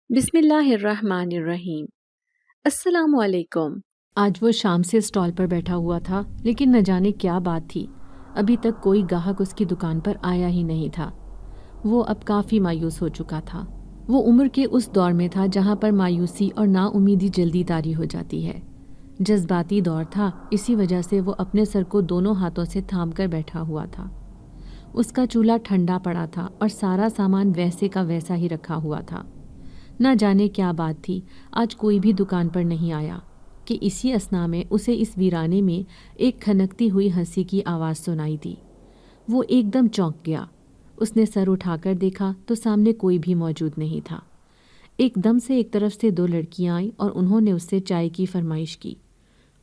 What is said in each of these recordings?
بسم اللہ الرحمن الرحیم۔ السلام علیکم۔ آج وہ شام سے اسٹال پر بیٹھا ہوا تھا، لیکن نہ جانے کیا بات تھی، ابھی تک کوئی گاہک اس کی دکان پر آیا ہی نہیں تھا۔ وہ اب کافی مایوس ہو چکا تھا۔ وہ عمر کے اس دور میں تھا جہاں پر مایوسی اور نا امیدی جلدی طاری ہو جاتی ہے۔ جذباتی دور تھا، اسی وجہ سے وہ اپنے سر کو دونوں ہاتھوں سے تھام کر بیٹھا ہوا تھا۔ اس کا چولہا ٹھنڈا پڑا تھا اور سارا سامان ویسے کا ویسا ہی رکھا ہوا تھا۔ نہ جانے کیا بات تھی، آج کوئی بھی دکان پر نہیں آیا کہ اسی اثنا میں اسے اس ویرانے میں ایک کھنکتی ہوئی ہنسی کی آواز سنائی دی۔ وہ ایک دم چونک گیا۔ اس نے سر اٹھا کر دیکھا تو سامنے کوئی بھی موجود نہیں تھا۔ ایک دم سے ایک طرف سے دو لڑکیاں آئیں اور انہوں نے اس سے چائے کی فرمائش کی۔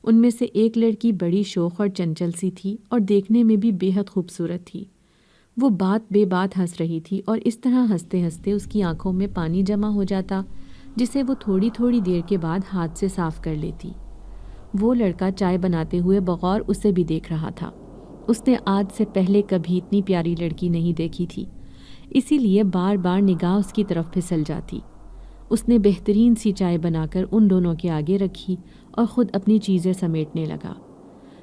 ان میں سے ایک لڑکی بڑی شوخ اور چنچل سی تھی اور دیکھنے میں بھی بے حد خوبصورت تھی۔ وہ بات بے بات ہنس رہی تھی اور اس طرح ہنستے ہنستے اس کی آنکھوں میں پانی جمع ہو جاتا جسے وہ تھوڑی تھوڑی دیر کے بعد ہاتھ سے صاف کر لیتی۔ وہ لڑکا چائے بناتے ہوئے بغور اسے بھی دیکھ رہا تھا۔ اس نے آج سے پہلے کبھی اتنی پیاری لڑکی نہیں دیکھی تھی، اسی لیے بار بار نگاہ اس کی طرف پھسل جاتی۔ اس نے بہترین سی چائے بنا کر ان دونوں کے آگے رکھی اور خود اپنی چیزیں سمیٹنے لگا۔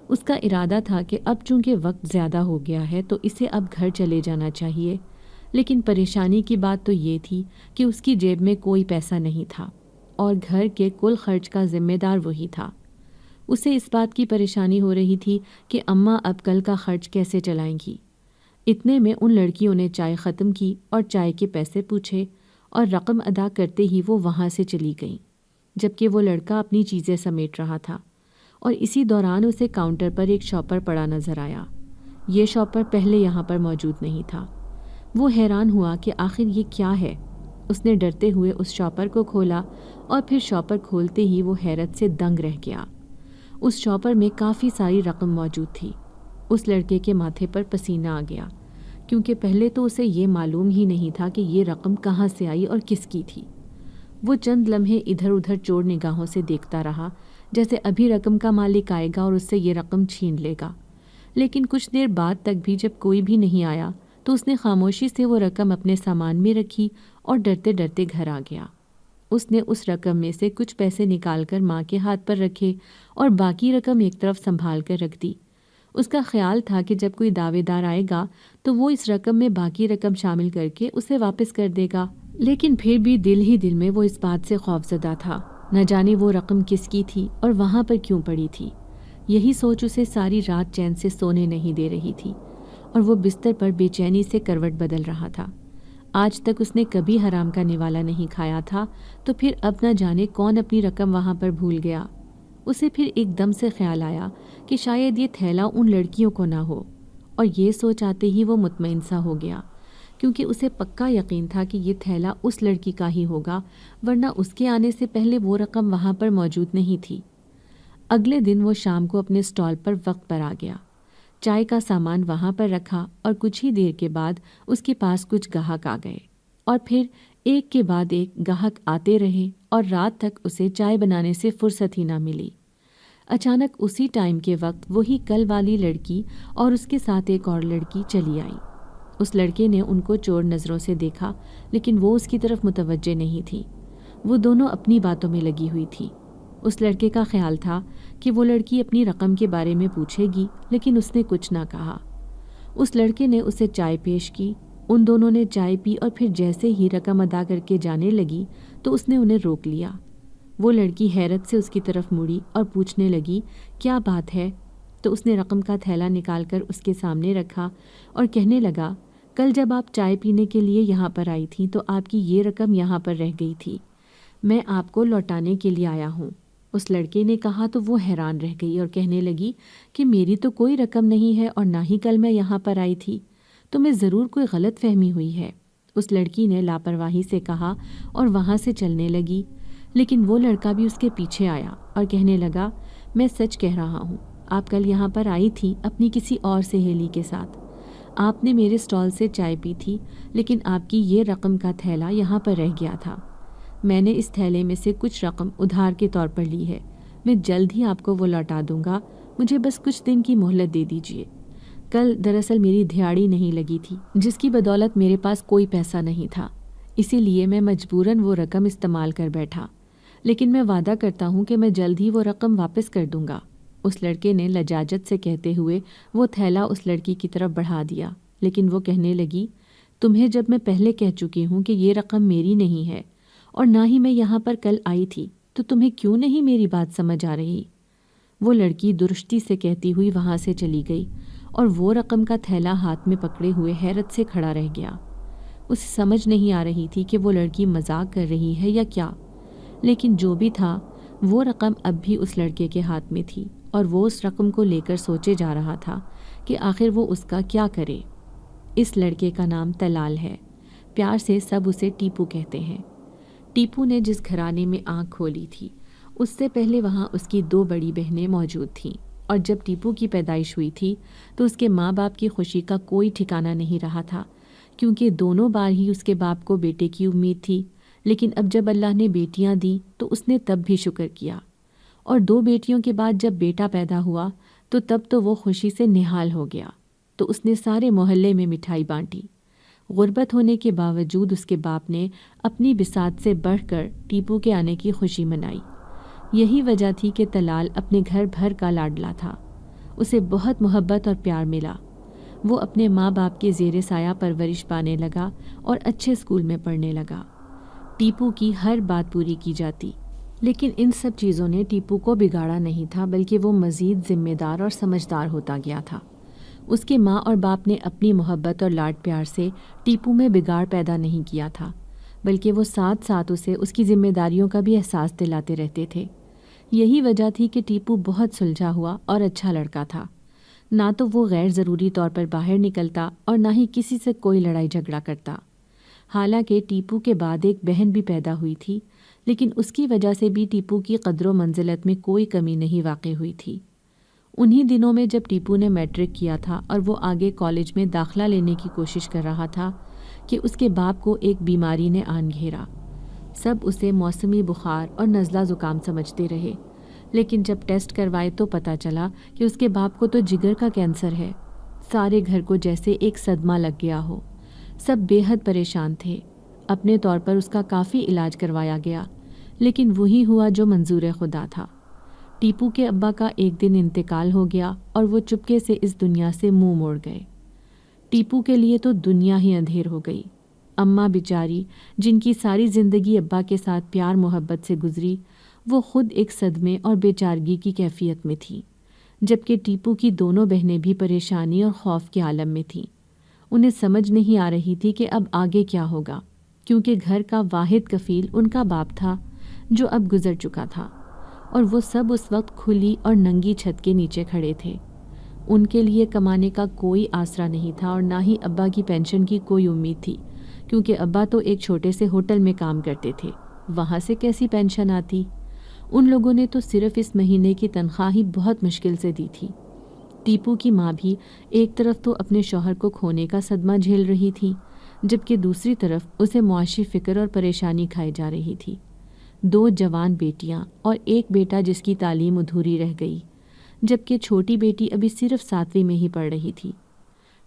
اس کا ارادہ تھا کہ اب چونکہ وقت زیادہ ہو گیا ہے تو اسے اب گھر چلے جانا چاہیے، لیکن پریشانی کی بات تو یہ تھی کہ اس کی جیب میں کوئی پیسہ نہیں تھا اور گھر کے کل خرچ کا ذمہ دار وہی تھا۔ اسے اس بات کی پریشانی ہو رہی تھی کہ اماں اب کل کا خرچ کیسے چلائیں گی۔ اتنے میں ان لڑکیوں نے چائے ختم کی اور چائے کے پیسے پوچھے اور رقم ادا کرتے ہی وہ وہاں سے چلی گئیں، جبکہ وہ لڑکا اپنی چیزیں سمیٹ رہا تھا۔ اور اسی دوران اسے کاؤنٹر پر ایک شاپر پڑا نظر آیا۔ یہ شاپر پہلے یہاں پر موجود نہیں تھا۔ وہ حیران ہوا کہ آخر یہ کیا ہے۔ اس نے ڈرتے ہوئے اس شاپر کو کھولا اور پھر شاپر کھولتے ہی وہ حیرت سے دنگ رہ گیا۔ اس شاپر میں کافی ساری رقم موجود تھی۔ اس لڑکے کے ماتھے پر پسینہ آ گیا، کیونکہ پہلے تو اسے یہ معلوم ہی نہیں تھا کہ یہ رقم کہاں سے آئی اور کس کی تھی۔ وہ چند لمحے ادھر ادھر چور نگاہوں سے دیکھتا رہا، جیسے ابھی رقم کا مالک آئے گا اور اس سے یہ رقم چھین لے گا۔ لیکن کچھ دیر بعد تک بھی جب کوئی بھی نہیں آیا تو اس نے خاموشی سے وہ رقم اپنے سامان میں رکھی اور ڈرتے ڈرتے گھر آ گیا۔ اس نے اس رقم میں سے کچھ پیسے نکال کر ماں کے ہاتھ پر رکھے اور باقی رقم ایک طرف سنبھال کر رکھ دی۔ اس کا خیال تھا کہ جب کوئی دعوے دار آئے گا تو وہ اس رقم میں باقی رقم شامل کر کے اسے واپس کر دے گا، لیکن پھر بھی دل ہی دل میں وہ اس بات سے خوفزدہ تھا۔ نہ جانے وہ رقم کس کی تھی اور وہاں پر کیوں پڑی تھی۔ یہی سوچ اسے ساری رات چین سے سونے نہیں دے رہی تھی اور وہ بستر پر بے چینی سے کروٹ بدل رہا تھا۔ آج تک اس نے کبھی حرام کا نوالا نہیں کھایا تھا، تو پھر اب نہ جانے کون اپنی رقم وہاں پر بھول گیا۔ اسے پھر ایک دم سے خیال آیا کہ شاید یہ تھیلا ان لڑکیوں کو نہ ہو، اور یہ سوچ آتے ہی وہ مطمئن سا ہو گیا، کیونکہ اسے پکا یقین تھا کہ یہ تھیلا اس لڑکی کا ہی ہوگا، ورنہ اس کے آنے سے پہلے وہ رقم وہاں پر موجود نہیں تھی۔ اگلے دن وہ شام کو اپنے اسٹال پر وقت پر آ گیا۔ چائے کا سامان وہاں پر رکھا اور کچھ ہی دیر کے بعد اس کے پاس کچھ گاہک آ گئے، اور پھر ایک کے بعد ایک گاہک آتے رہے اور رات تک اسے چائے بنانے سے فرصت ہی نہ ملی۔ اچانک اسی ٹائم کے وقت وہی کل والی لڑکی اور اس کے ساتھ ایک اور لڑکی چلی آئی۔ اس لڑکے نے ان کو چور نظروں سے دیکھا، لیکن وہ اس کی طرف متوجہ نہیں تھی۔ وہ دونوں اپنی باتوں میں لگی ہوئی تھی۔ اس لڑکے کا خیال تھا کہ وہ لڑکی اپنی رقم کے بارے میں پوچھے گی، لیکن اس نے کچھ نہ کہا۔ اس لڑکے نے اسے چائے پیش کی، ان دونوں نے چائے پی اور پھر جیسے ہی رقم ادا کر کے جانے لگی تو اس نے انہیں روک لیا۔ وہ لڑکی حیرت سے اس کی طرف مڑی اور پوچھنے لگی کیا بات ہے، تو اس نے رقم کا تھیلا نکال کر اس کے سامنے رکھا اور کہنے لگا، کل جب آپ چائے پینے کے لیے یہاں پر آئی تھیں تو آپ کی یہ رقم یہاں پر رہ گئی تھی، میں آپ کو لوٹانے کے لیے آیا ہوں۔ اس لڑکے نے کہا تو وہ حیران رہ گئی اور کہنے لگی کہ میری تو کوئی رقم نہیں ہے اور نہ ہی کل میں یہاں پر آئی تھی، تمہیں ضرور کوئی غلط فہمی ہوئی ہے۔ اس لڑکی نے لاپرواہی سے کہا اور وہاں سے چلنے لگی، لیکن وہ لڑکا بھی اس کے پیچھے آیا اور کہنے لگا، میں سچ کہہ رہا ہوں، آپ کل یہاں پر آئی تھی اپنی کسی اور سہیلی کے ساتھ۔ آپ نے میرے اسٹال سے چائے پی تھی، لیکن آپ کی یہ رقم کا تھیلا یہاں پر رہ گیا تھا۔ میں نے اس تھیلے میں سے کچھ رقم ادھار کے طور پر لی ہے، میں جلد ہی آپ کو وہ لوٹا دوں گا، مجھے بس کچھ دن کی مہلت دے دیجیے۔ کل دراصل میری دھیاڑی نہیں لگی تھی، جس کی بدولت میرے پاس کوئی پیسہ نہیں تھا، اسی لیے میں مجبوراً وہ رقم استعمال کر بیٹھا، لیکن میں وعدہ کرتا ہوں کہ میں جلد ہی وہ رقم واپس کر دوں گا۔ اس لڑکے نے لجاجت سے کہتے ہوئے وہ تھیلا اس لڑکی کی طرف بڑھا دیا، لیکن وہ کہنے لگی، تمہیں جب میں پہلے کہہ چکی ہوں کہ یہ رقم میری نہیں ہے اور نہ ہی میں یہاں پر کل آئی تھی، تو تمہیں کیوں نہیں میری بات سمجھ آ رہی؟ وہ لڑکی درستی سے کہتی ہوئی وہاں سے چلی گئی اور وہ رقم کا تھیلا ہاتھ میں پکڑے ہوئے حیرت سے کھڑا رہ گیا۔ اسے سمجھ نہیں آ رہی تھی کہ وہ لڑکی مذاق کر رہی ہے یا کیا، لیکن جو بھی تھا وہ رقم اب بھی اس لڑکے کے ہاتھ میں تھی اور وہ اس رقم کو لے کر سوچے جا رہا تھا کہ آخر وہ اس کا کیا کرے۔ اس لڑکے کا نام طلال ہے، پیار سے سب اسے ٹیپو کہتے ہیں۔ ٹیپو نے جس گھرانے میں آنکھ کھولی تھی اس سے پہلے وہاں اس کی 2 بڑی بہنیں موجود تھیں، اور جب ٹیپو کی پیدائش ہوئی تھی تو اس کے ماں باپ کی خوشی کا کوئی ٹھکانہ نہیں رہا تھا، کیونکہ دونوں بار ہی اس کے باپ کو بیٹے کی امید تھی، لیکن اب جب اللہ نے بیٹیاں دیں تو اس نے تب بھی شکر کیا، اور 2 بیٹیوں کے بعد جب بیٹا پیدا ہوا تو تب تو وہ خوشی سے نہال ہو گیا، تو اس نے سارے محلے میں مٹھائی بانٹی۔ غربت ہونے کے باوجود اس کے باپ نے اپنی بساط سے بڑھ کر ٹیپو کے آنے کی خوشی منائی۔ یہی وجہ تھی کہ طلال اپنے گھر بھر کا لاڈلا تھا، اسے بہت محبت اور پیار ملا۔ وہ اپنے ماں باپ کے زیر سایہ پرورش پانے لگا اور اچھے اسکول میں پڑھنے لگا۔ ٹیپو کی ہر بات پوری کی جاتی، لیکن ان سب چیزوں نے ٹیپو کو بگاڑا نہیں تھا، بلکہ وہ مزید ذمہ دار اور سمجھدار ہوتا گیا تھا۔ اس کے ماں اور باپ نے اپنی محبت اور لاڈ پیار سے ٹیپو میں بگاڑ پیدا نہیں کیا تھا، بلکہ وہ ساتھ ساتھ اسے اس کی ذمہ داریوں کا بھی احساس دلاتے رہتے تھے۔ یہی وجہ تھی کہ ٹیپو بہت سلجھا ہوا اور اچھا لڑکا تھا، نہ تو وہ غیر ضروری طور پر باہر نکلتا اور نہ ہی کسی سے کوئی لڑائی جھگڑا کرتا۔ حالانکہ ٹیپو کے بعد ایک بہن بھی پیدا ہوئی تھی، لیکن اس کی وجہ سے بھی ٹیپو کی قدر و منزلت میں کوئی کمی نہیں واقع ہوئی تھی۔ انہی دنوں میں جب ٹیپو نے میٹرک کیا تھا اور وہ آگے کالج میں داخلہ لینے کی کوشش کر رہا تھا کہ اس کے باپ کو ایک بیماری نے آن گھیرا۔ سب اسے موسمی بخار اور نزلہ زکام سمجھتے رہے، لیکن جب ٹیسٹ کروائے تو پتہ چلا کہ اس کے باپ کو تو جگر کا کینسر ہے۔ سارے گھر کو جیسے ایک صدمہ لگ گیا ہو، سب بے حد پریشان تھے۔ اپنے طور پر اس کا کافی علاج کروایا گیا، لیکن وہی ہوا جو منظور خدا تھا۔ ٹیپو کے ابا کا ایک دن انتقال ہو گیا اور وہ چپکے سے اس دنیا سے منہ موڑ گئے۔ ٹیپو کے لیے تو دنیا ہی اندھیر ہو گئی۔ اماں بیچاری، جن کی ساری زندگی ابا کے ساتھ پیار محبت سے گزری، وہ خود ایک صدمے اور بے چارگی کی کیفیت میں تھی، جبکہ ٹیپو کی دونوں بہنیں بھی پریشانی اور خوف کے عالم میں تھیں۔ انہیں سمجھ نہیں آ رہی تھی کہ اب آگے کیا ہوگا، کیونکہ گھر کا واحد کفیل ان کا باپ تھا جو اب گزر چکا تھا، اور وہ سب اس وقت کھلی اور ننگی چھت کے نیچے کھڑے تھے۔ ان کے لیے کمانے کا کوئی آسرا نہیں تھا اور نہ ہی ابا کی پینشن کی کوئی امید تھی، کیونکہ ابا تو ایک چھوٹے سے ہوٹل میں کام کرتے تھے، وہاں سے کیسی پینشن آتی؟ ان لوگوں نے تو صرف اس مہینے کی تنخواہ ہی بہت مشکل سے دی تھی۔ ٹیپو کی ماں بھی ایک طرف تو اپنے شوہر کو کھونے کا صدمہ جھیل رہی تھی، جبکہ دوسری طرف اسے معاشی فکر اور پریشانی کھائی جا رہی تھی۔ 2 جوان بیٹیاں اور ایک بیٹا جس کی تعلیم ادھوری رہ گئی، جبکہ چھوٹی بیٹی ابھی صرف 7ویں میں ہی پڑھ رہی تھی۔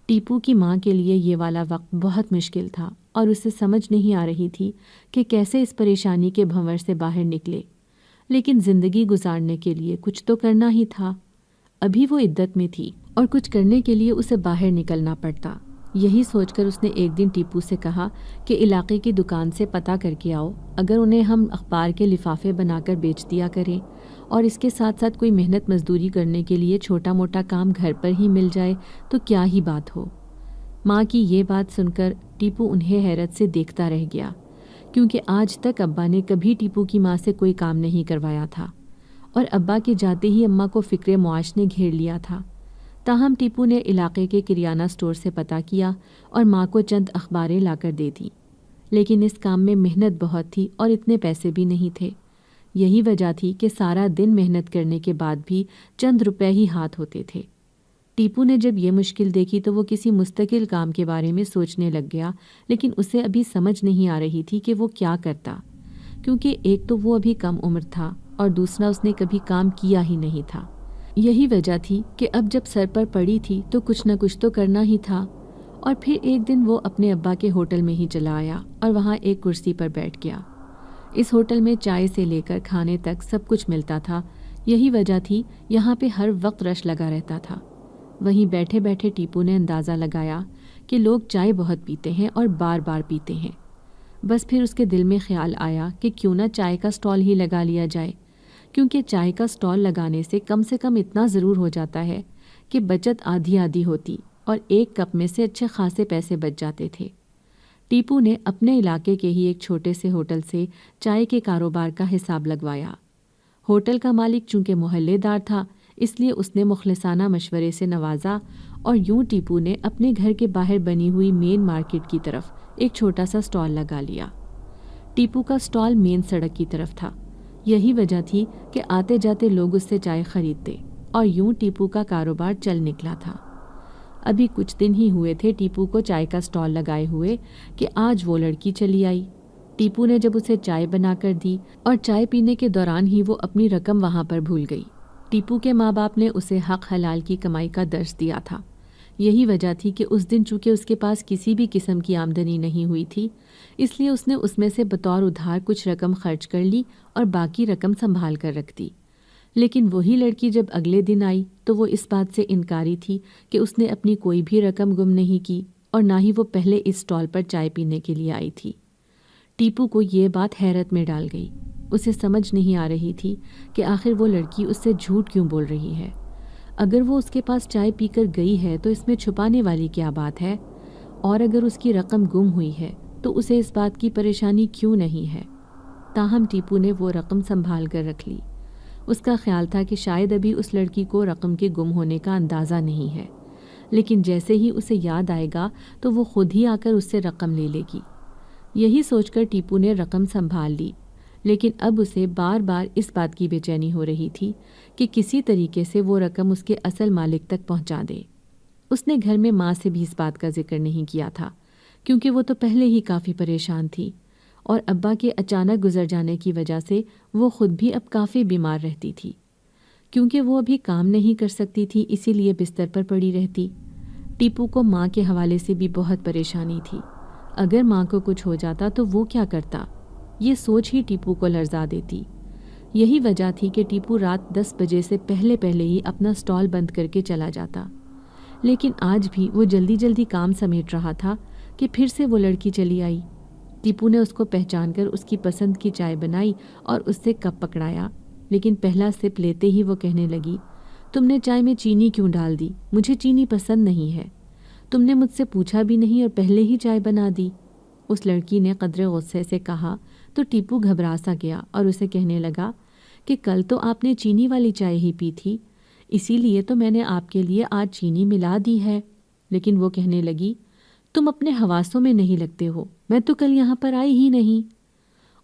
ٹیپو کی ماں کے لیے یہ والا وقت بہت مشکل تھا اور اسے سمجھ نہیں آ رہی تھی کہ کیسے اس پریشانی کے بھنور سے باہر نکلے، لیکن زندگی گزارنے کے لیے کچھ تو کرنا ہی تھا۔ ابھی وہ عدت میں تھی اور کچھ کرنے کے لیے اسے باہر نکلنا پڑتا۔ یہی سوچ کر اس نے ایک دن ٹیپو سے کہا کہ علاقے کی دکان سے پتہ کر کے آؤ، اگر انہیں ہم اخبار کے لفافے بنا کر بیچ دیا کریں اور اس کے ساتھ ساتھ کوئی محنت مزدوری کرنے کے لیے چھوٹا موٹا کام گھر پر ہی مل جائے تو کیا ہی بات ہو۔ ماں کی یہ بات سن کر ٹیپو انہیں حیرت سے دیکھتا رہ گیا، کیونکہ آج تک ابا نے کبھی ٹیپو کی ماں سے کوئی کام نہیں کروایا تھا، اور ابا کے جاتے ہی اماں کو فکر معاش نے گھیر لیا تھا۔ تاہم ٹیپو نے علاقے کے کریانہ سٹور سے پتہ کیا اور ماں کو چند اخباریں لا کر دے دیں، لیکن اس کام میں محنت بہت تھی اور اتنے پیسے بھی نہیں تھے۔ یہی وجہ تھی کہ سارا دن محنت کرنے کے بعد بھی چند روپے ہی ہاتھ ہوتے تھے۔ ٹیپو نے جب یہ مشکل دیکھی تو وہ کسی مستقل کام کے بارے میں سوچنے لگ گیا، لیکن اسے ابھی سمجھ نہیں آ رہی تھی کہ وہ کیا کرتا، کیونکہ ایک تو وہ ابھی کم عمر تھا اور دوسرا اس نے کبھی کام کیا ہی نہیں تھا۔ یہی وجہ تھی کہ اب جب سر پر پڑی تھی تو کچھ نہ کچھ تو کرنا ہی تھا، اور پھر ایک دن وہ اپنے ابا کے ہوٹل میں ہی چلا آیا اور وہاں ایک کرسی پر بیٹھ گیا۔ اس ہوٹل میں چائے سے لے کر کھانے تک سب کچھ ملتا تھا، یہی وجہ تھی یہاں پہ ہر وقت رش لگا رہتا تھا۔ وہیں بیٹھے بیٹھے ٹیپو نے اندازہ لگایا کہ لوگ چائے بہت پیتے ہیں اور بار بار پیتے ہیں۔ بس پھر اس کے دل میں خیال آیا کہ کیوں نہ چائے کا سٹال ہی لگا لیا جائے، کیونکہ چائے کا سٹال لگانے سے کم اتنا ضرور ہو جاتا ہے کہ بچت آدھی آدھی ہوتی اور ایک کپ میں سے اچھے خاصے پیسے بچ جاتے تھے۔ ٹیپو نے اپنے علاقے کے ہی ایک چھوٹے سے ہوٹل سے چائے کے کاروبار کا حساب لگوایا۔ ہوٹل کا مالک چونکہ محلے دار تھا، اس لیے اس نے مخلصانہ مشورے سے نوازا اور یوں ٹیپو نے اپنے گھر کے باہر بنی ہوئی مین مارکیٹ کی طرف ایک چھوٹا سا سٹال لگا لیا۔ ٹیپو کا سٹال مین سڑک کی طرف تھا، یہی وجہ تھی کہ آتے جاتے لوگ اس سے چائے خریدتے اور یوں ٹیپو کا کاروبار چل نکلا تھا۔ ابھی کچھ دن ہی ہوئے تھے ٹیپو کو چائے کا سٹال لگائے ہوئے کہ آج وہ لڑکی چلی آئی۔ ٹیپو نے جب اسے چائے بنا کر دی اور چائے پینے کے دوران ہی وہ اپنی رقم وہاں پر بھول گئی۔ ٹیپو کے ماں باپ نے اسے حق حلال کی کمائی کا درس دیا تھا، یہی وجہ تھی کہ اس دن چونکہ اس کے پاس کسی بھی قسم کی آمدنی نہیں ہوئی تھی، اس لیے اس نے اس میں سے بطور ادھار کچھ رقم خرچ کر لی اور باقی رقم سنبھال کر رکھ دی۔ لیکن وہی لڑکی جب اگلے دن آئی تو وہ اس بات سے انکاری تھی کہ اس نے اپنی کوئی بھی رقم گم نہیں کی اور نہ ہی وہ پہلے اس سٹال پر چائے پینے کے لیے آئی تھی۔ ٹیپو کو یہ بات حیرت میں ڈال گئی۔ اسے سمجھ نہیں آ رہی تھی کہ آخر وہ لڑکی اس سے جھوٹ کیوں بول رہی ہے۔ اگر وہ اس کے پاس چائے پی کر گئی ہے تو اس میں چھپانے والی کیا بات ہے، اور اگر اس کی رقم گم ہوئی ہے تو اسے اس بات کی پریشانی کیوں نہیں ہے۔ تاہم ٹیپو نے وہ رقم سنبھال کر رکھ لی۔ اس کا خیال تھا کہ شاید ابھی اس لڑکی کو رقم کے گم ہونے کا اندازہ نہیں ہے، لیکن جیسے ہی اسے یاد آئے گا تو وہ خود ہی آ کر اس سے رقم لے لے گی۔ یہی سوچ کر ٹیپو نے رقم سنبھال لی، لیکن اب اسے بار بار اس بات کی بے چینی ہو رہی تھی کہ کسی طریقے سے وہ رقم اس کے اصل مالک تک پہنچا دے۔ اس نے گھر میں ماں سے بھی اس بات کا ذکر نہیں کیا تھا، کیونکہ وہ تو پہلے ہی کافی پریشان تھی، اور ابا کے اچانک گزر جانے کی وجہ سے وہ خود بھی اب کافی بیمار رہتی تھی۔ کیونکہ وہ ابھی کام نہیں کر سکتی تھی، اسی لیے بستر پر پڑی رہتی۔ ٹیپو کو ماں کے حوالے سے بھی بہت پریشانی تھی۔ اگر ماں کو کچھ ہو جاتا تو وہ کیا کرتا، یہ سوچ ہی ٹیپو کو لرزا دیتی۔ یہی وجہ تھی کہ ٹیپو رات 10 بجے سے پہلے ہی اپنا سٹال بند کر کے چلا جاتا۔ لیکن آج بھی وہ جلدی جلدی کام سمیٹ رہا تھا کہ پھر سے وہ لڑکی چلی آئی۔ ٹیپو نے اس کو پہچان کر اس کی پسند کی چائے بنائی اور اس سے کپ پکڑایا، لیکن پہلا سپ لیتے ہی وہ کہنے لگی، تم نے چائے میں چینی کیوں ڈال دی؟ مجھے چینی پسند نہیں ہے۔ تم نے مجھ سے پوچھا بھی نہیں اور پہلے ہی چائے بنا دی۔ اس لڑکی نے قدرے غصے سے کہا تو ٹیپو گھبرا سا گیا اور اسے کہنے لگا کہ کل تو آپ نے چینی والی چائے ہی پی تھی، اسی لیے تو میں نے آپ کے لیے آج چینی ملا دی ہے۔ لیکن وہ کہنے لگی، تم اپنے حواسوں میں نہیں لگتے ہو، میں تو کل یہاں پر آئی ہی نہیں۔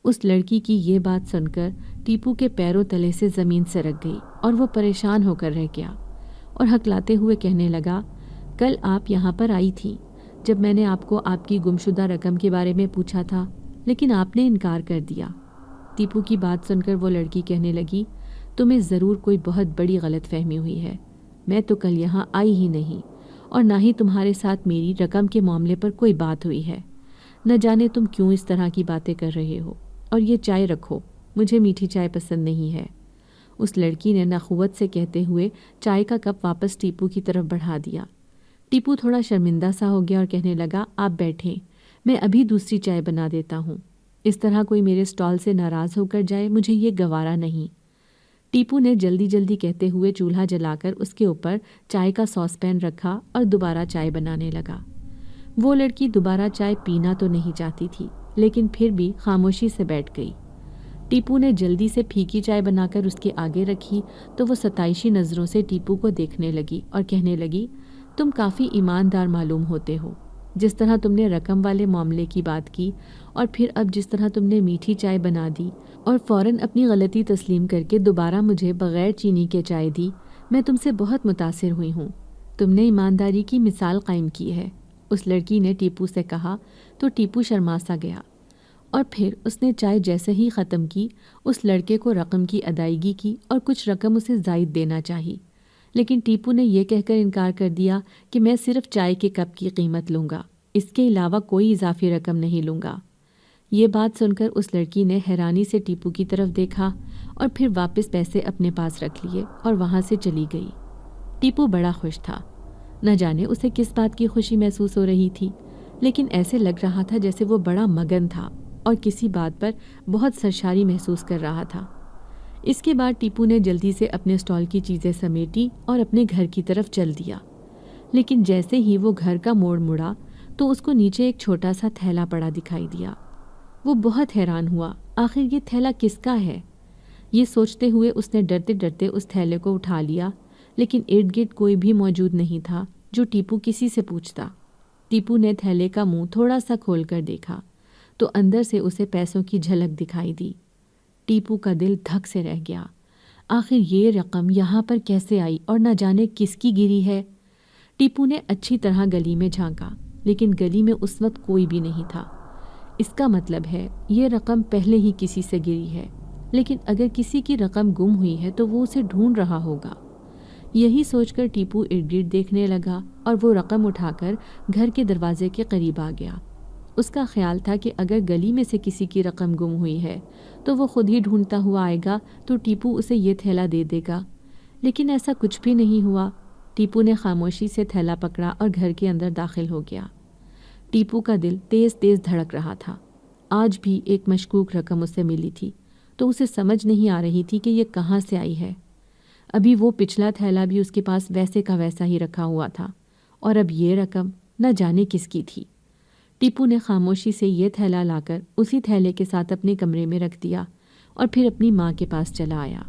اس لڑکی کی یہ بات سن کر ٹیپو کے پیروں تلے سے زمین سرک گئی اور وہ پریشان ہو کر رہ گیا اور ہکلاتے ہوئے کہنے لگا، کل آپ یہاں پر آئی تھی جب میں نے آپ کو آپ کی گمشدہ رقم کے بارے میں پوچھا تھا، لیکن آپ نے انکار کر دیا۔ ٹیپو کی بات سن کر وہ لڑکی کہنے لگی، تمہیں ضرور کوئی بہت بڑی غلط فہمی ہوئی ہے، میں تو کل یہاں آئی ہی نہیں اور نہ ہی تمہارے ساتھ میری رقم کے معاملے پر کوئی بات ہوئی ہے۔ نہ جانے تم کیوں اس طرح کی باتیں کر رہے ہو، اور یہ چائے رکھو، مجھے میٹھی چائے پسند نہیں ہے۔ اس لڑکی نے نخوت سے کہتے ہوئے چائے کا کپ واپس ٹیپو کی طرف بڑھا دیا۔ ٹیپو تھوڑا شرمندہ سا ہو گیا اور کہنے لگا، آپ بیٹھیں، میں ابھی دوسری چائے بنا دیتا ہوں۔ اس طرح کوئی میرے سٹال سے ناراض ہو کر جائے، مجھے یہ گوارا نہیں۔ ٹیپو نے جلدی جلدی کہتے ہوئے چولہا جلا کر اس کے اوپر چائے کا ساس پین رکھا اور دوبارہ چائے بنانے لگا۔ وہ لڑکی دوبارہ چائے پینا تو نہیں چاہتی تھی، لیکن پھر بھی خاموشی سے بیٹھ گئی۔ ٹیپو نے جلدی سے پھیکی چائے بنا کر اس کے آگے رکھی تو وہ ستائشی نظروں سے ٹیپو کو دیکھنے لگی اور کہنے لگی، تم کافی ایماندار معلوم ہوتے ہو۔ جس طرح تم نے رقم والے معاملے کی بات کی اور پھر اب جس طرح تم نے میٹھی چائے بنا دی اور فوراً اپنی غلطی تسلیم کر کے دوبارہ مجھے بغیر چینی کے چائے دی، میں تم سے بہت متاثر ہوئی ہوں۔ تم نے ایمانداری کی مثال قائم کی ہے، اس لڑکی نے ٹیپو سے کہا تو ٹیپو شرما سا گیا، اور پھر اس نے چائے جیسے ہی ختم کی اس لڑکے کو رقم کی ادائیگی کی اور کچھ رقم اسے زائد دینا چاہی، لیکن ٹیپو نے یہ کہہ کر انکار کر دیا کہ میں صرف چائے کے کپ کی قیمت لوں گا، اس کے علاوہ کوئی اضافی رقم نہیں لوں گا۔ یہ بات سن کر اس لڑکی نے حیرانی سے ٹیپو کی طرف دیکھا اور پھر واپس پیسے اپنے پاس رکھ لیے اور وہاں سے چلی گئی۔ ٹیپو بڑا خوش تھا، نہ جانے اسے کس بات کی خوشی محسوس ہو رہی تھی، لیکن ایسے لگ رہا تھا جیسے وہ بڑا مگن تھا اور کسی بات پر بہت سرشاری محسوس کر رہا تھا۔ اس کے بعد ٹیپو نے جلدی سے اپنے اسٹال کی چیزیں سمیٹی اور اپنے گھر کی طرف چل دیا، لیکن جیسے ہی وہ گھر کا موڑ مڑا تو اس کو نیچے ایک چھوٹا سا تھیلا پڑا دکھائی دیا۔ وہ بہت حیران ہوا، آخر یہ تھیلا کس کا ہے؟ یہ سوچتے ہوئے اس نے ڈرتے ڈرتے اس تھیلے کو اٹھا لیا، لیکن ارد گرد کوئی بھی موجود نہیں تھا جو ٹیپو کسی سے پوچھتا۔ ٹیپو نے تھیلے کا منہ تھوڑا سا کھول کر دیکھا تو اندر سے اسے پیسوں کی جھلک دکھائی دی۔ ٹیپو کا دل دھک سے رہ گیا، آخر یہ رقم یہاں پر کیسے آئی اور نہ جانے کس کی گری ہے؟ ٹیپو نے اچھی طرح گلی میں جھانکا، لیکن گلی میں اس وقت کوئی بھی نہیں تھا۔ اس کا مطلب ہے یہ رقم پہلے ہی کسی سے گری ہے، لیکن اگر کسی کی رقم گم ہوئی ہے تو وہ اسے ڈھونڈ رہا ہوگا۔ یہی سوچ کر ٹیپو ارد گرد دیکھنے لگا اور وہ رقم اٹھا کر گھر کے دروازے کے قریب آ گیا۔ اس کا خیال تھا کہ اگر گلی میں سے کسی کی رقم گم ہوئی ہے تو وہ خود ہی ڈھونڈتا ہوا آئے گا تو ٹیپو اسے یہ تھیلا دے دے گا، لیکن ایسا کچھ بھی نہیں ہوا۔ ٹیپو نے خاموشی سے تھیلا پکڑا اور گھر کے اندر داخل ہو گیا۔ ٹیپو کا دل تیز تیز دھڑک رہا تھا۔ آج بھی ایک مشکوک رقم اسے ملی تھی تو اسے سمجھ نہیں آ رہی تھی کہ یہ کہاں سے آئی ہے۔ ابھی وہ پچھلا تھیلا بھی اس کے پاس ویسے کا ویسا ہی رکھا ہوا تھا، اور اب یہ رقم نہ جانے کس کی تھی۔ ٹیپو نے خاموشی سے یہ تھیلا لا کر اسی تھیلے کے ساتھ اپنے کمرے میں رکھ دیا اور پھر اپنی ماں کے پاس چلا آیا۔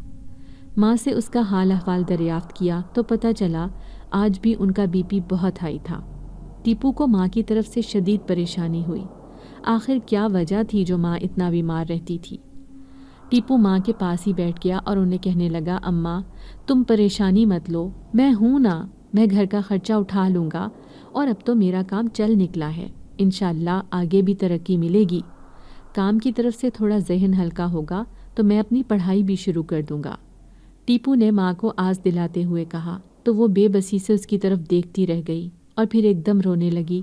ماں سے اس کا حال احوال دریافت کیا تو پتہ چلا آج بھی ان کا بی پی بہت ہائی تھا۔ ٹیپو کو ماں کی طرف سے شدید پریشانی ہوئی۔ آخر کیا وجہ تھی جو ماں اتنا بیمار رہتی تھی؟ ٹیپو ماں کے پاس ہی بیٹھ گیا اور انہیں کہنے لگا، اماں تم پریشانی مت لو، میں ہوں نا، میں گھر کا خرچہ اٹھا لوں گا، اور اب تو میرا کام چل نکلا ہے، انشاءاللہ آگے بھی ترقی ملے گی۔ کام کی طرف سے تھوڑا ذہن ہلکا ہوگا تو میں اپنی پڑھائی بھی شروع کر دوں گا۔ ٹیپو نے ماں کو آس دلاتے ہوئے کہا تو وہ بے بسی سے اس کی طرف دیکھتی رہ گئی اور پھر ایک دم رونے لگی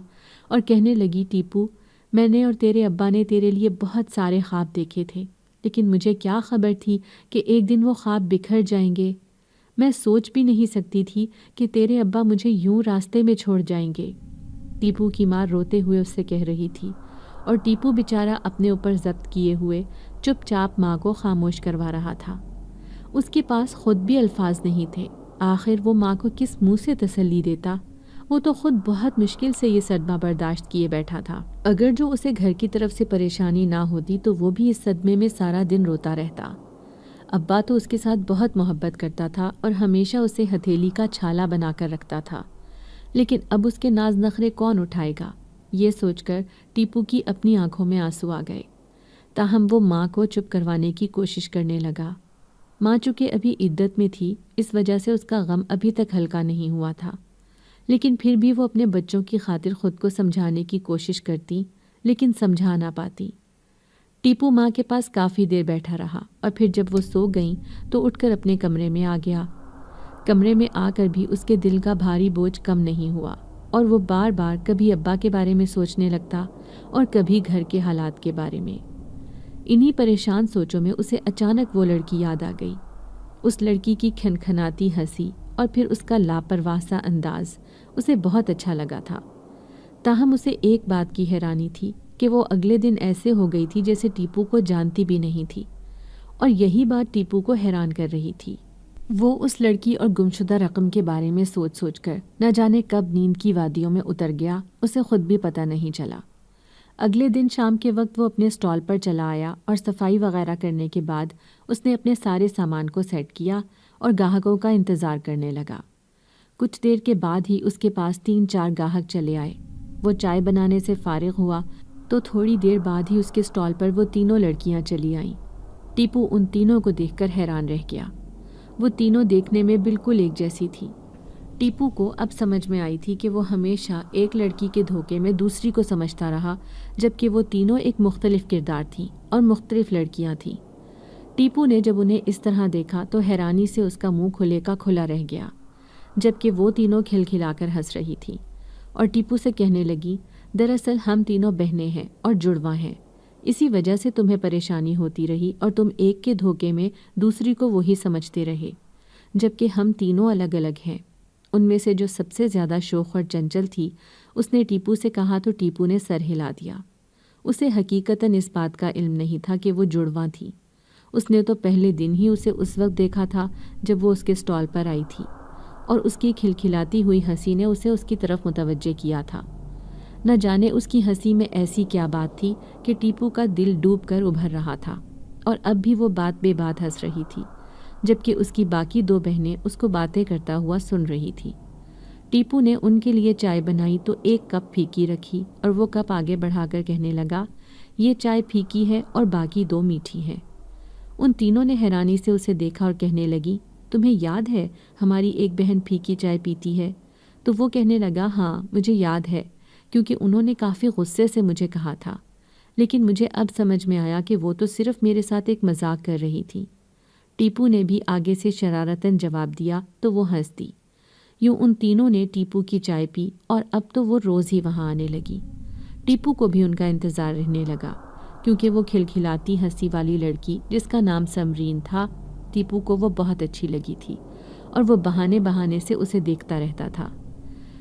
اور کہنے لگی، ٹیپو میں نے اور تیرے ابا نے تیرے لیے بہت سارے خواب دیکھے تھے، لیکن مجھے کیا خبر تھی کہ ایک دن وہ خواب بکھر جائیں گے۔ میں سوچ بھی نہیں سکتی تھی کہ تیرے ابا مجھے یوں راستے میں چھوڑ جائیں گے۔ ٹیپو کی ماں روتے ہوئے اس سے کہہ رہی تھی، اور ٹیپو بیچارہ اپنے اوپر ضبط کیے ہوئے چپ چاپ ماں کو خاموش کروا رہا تھا۔ اس کے پاس خود بھی الفاظ نہیں تھے، آخر وہ ماں کو کس منہ سے تسلی دیتا؟ وہ تو خود بہت مشکل سے یہ صدمہ برداشت کیے بیٹھا تھا۔ اگر جو اسے گھر کی طرف سے پریشانی نہ ہوتی تو وہ بھی اس صدمے میں سارا دن روتا رہتا۔ ابا تو اس کے ساتھ بہت محبت کرتا تھا اور ہمیشہ اسے ہتھیلی کا چھالا بنا کر رکھتا تھا، لیکن اب اس کے ناز نخرے کون اٹھائے گا؟ یہ سوچ کر ٹیپو کی اپنی آنکھوں میں آنسو آ گئے، تاہم وہ ماں کو چپ کروانے کی کوشش کرنے لگا۔ ماں چونکہ ابھی عدت میں تھی، اس وجہ سے اس کا غم ابھی تک ہلکا نہیں ہوا تھا، لیکن پھر بھی وہ اپنے بچوں کی خاطر خود کو سمجھانے کی کوشش کرتی، لیکن سمجھا نہ پاتی۔ ٹیپو ماں کے پاس کافی دیر بیٹھا رہا اور پھر جب وہ سو گئیں تو اٹھ کر اپنے کمرے میں آ گیا۔ کمرے میں آ کر بھی اس کے دل کا بھاری بوجھ کم نہیں ہوا اور وہ بار بار کبھی ابا کے بارے میں سوچنے لگتا اور کبھی گھر کے حالات کے بارے میں۔ انہی پریشان سوچوں میں اسے اچانک وہ لڑکی یاد آ گئی۔ اس لڑکی کی کھنکھناتی ہنسی اور پھر اس کا لاپرواہ سا انداز اسے بہت اچھا لگا تھا۔ تاہم اسے ایک بات کی حیرانی تھی کہ وہ اگلے دن ایسے ہو گئی تھی جیسے ٹیپو کو جانتی بھی نہیں تھی، اور یہی بات ٹیپو کو حیران کر رہی تھی۔ وہ اس لڑکی اور گمشدہ رقم کے بارے میں سوچ سوچ کر نہ جانے کب نیند کی وادیوں میں اتر گیا، اسے خود بھی پتہ نہیں چلا۔ اگلے دن شام کے وقت وہ اپنے اسٹال پر چلا آیا اور صفائی وغیرہ کرنے کے بعد اس نے اپنے سارے سامان کو سیٹ کیا اور گاہکوں کا انتظار کرنے لگا۔ کچھ دیر کے بعد ہی اس کے پاس 3-4 گاہک چلے آئے۔ وہ چائے بنانے سے فارغ ہوا تو تھوڑی دیر بعد ہی اس کے اسٹال پر وہ تینوں لڑکیاں چلی آئیں۔ ٹیپو ان تینوں کو دیکھ کر حیران رہ گیا۔ وہ تینوں دیکھنے میں بالکل ایک جیسی تھی۔ ٹیپو کو اب سمجھ میں آئی تھی کہ وہ ہمیشہ ایک لڑکی کے دھوکے میں دوسری کو سمجھتا رہا، جبکہ وہ تینوں ایک مختلف کردار تھیں اور مختلف لڑکیاں تھیں۔ ٹیپو نے جب انہیں اس طرح دیکھا تو حیرانی سے اس کا منہ کھلے کا کھلا رہ گیا۔ جبکہ وہ تینوں کھلکھلا کر ہنس رہی تھی اور ٹیپو سے کہنے لگی، دراصل ہم تینوں بہنیں ہیں اور جڑواں ہیں، اسی وجہ سے تمہیں پریشانی ہوتی رہی اور تم ایک کے دھوکے میں دوسری کو وہی سمجھتے رہے، جبکہ ہم تینوں الگ الگ ہیں۔ ان میں سے جو سب سے زیادہ شوخ اور چنچل تھی، اس نے ٹیپو سے کہا تو ٹیپو نے سر ہلا دیا۔ اسے حقیقتاً اس بات کا علم نہیں تھا کہ وہ جڑواں تھی۔ اس نے تو پہلے دن ہی اسے اس وقت دیکھا تھا جب وہ اس کے سٹال پر آئی تھی، اور اس کی کھلکھلاتی ہوئی ہنسی نے اسے اس کی طرف متوجہ کیا تھا۔ نہ جانے اس کی ہنسی میں ایسی کیا بات تھی کہ ٹیپو کا دل ڈوب کر ابھر رہا تھا، اور اب بھی وہ بات بے بات ہنس رہی تھی، جبکہ اس کی باقی دو بہنیں اس کو باتیں کرتا ہوا سن رہی تھی۔ ٹیپو نے ان کے لیے چائے بنائی تو ایک کپ پھیکی رکھی اور وہ کپ آگے بڑھا کر کہنے لگا، یہ چائے پھیکی ہے اور باقی دو میٹھی ہیں۔ ان تینوں نے حیرانی سے اسے دیکھا اور کہنے لگی، تمہیں یاد ہے ہماری ایک بہن پھیکی چائے پیتی ہے؟ تو وہ کہنے لگا، ہاں مجھے یاد ہے، کیونکہ انہوں نے کافی غصے سے مجھے کہا تھا، لیکن مجھے اب سمجھ میں آیا کہ وہ تو صرف میرے ساتھ ایک مذاق کر رہی تھی۔ ٹیپو نے بھی آگے سے شرارتاً جواب دیا تو وہ ہنس دی۔ یوں ان تینوں نے ٹیپو کی چائے پی اور اب تو وہ روز ہی وہاں آنے لگی۔ ٹیپو کو بھی ان کا انتظار رہنے لگا، کیونکہ وہ کھلکھلاتی ہنسی والی لڑکی جس کا نام سمرین تھا، ٹیپو کو وہ بہت اچھی لگی تھی اور وہ بہانے بہانے سے اسے دیکھتا رہتا تھا۔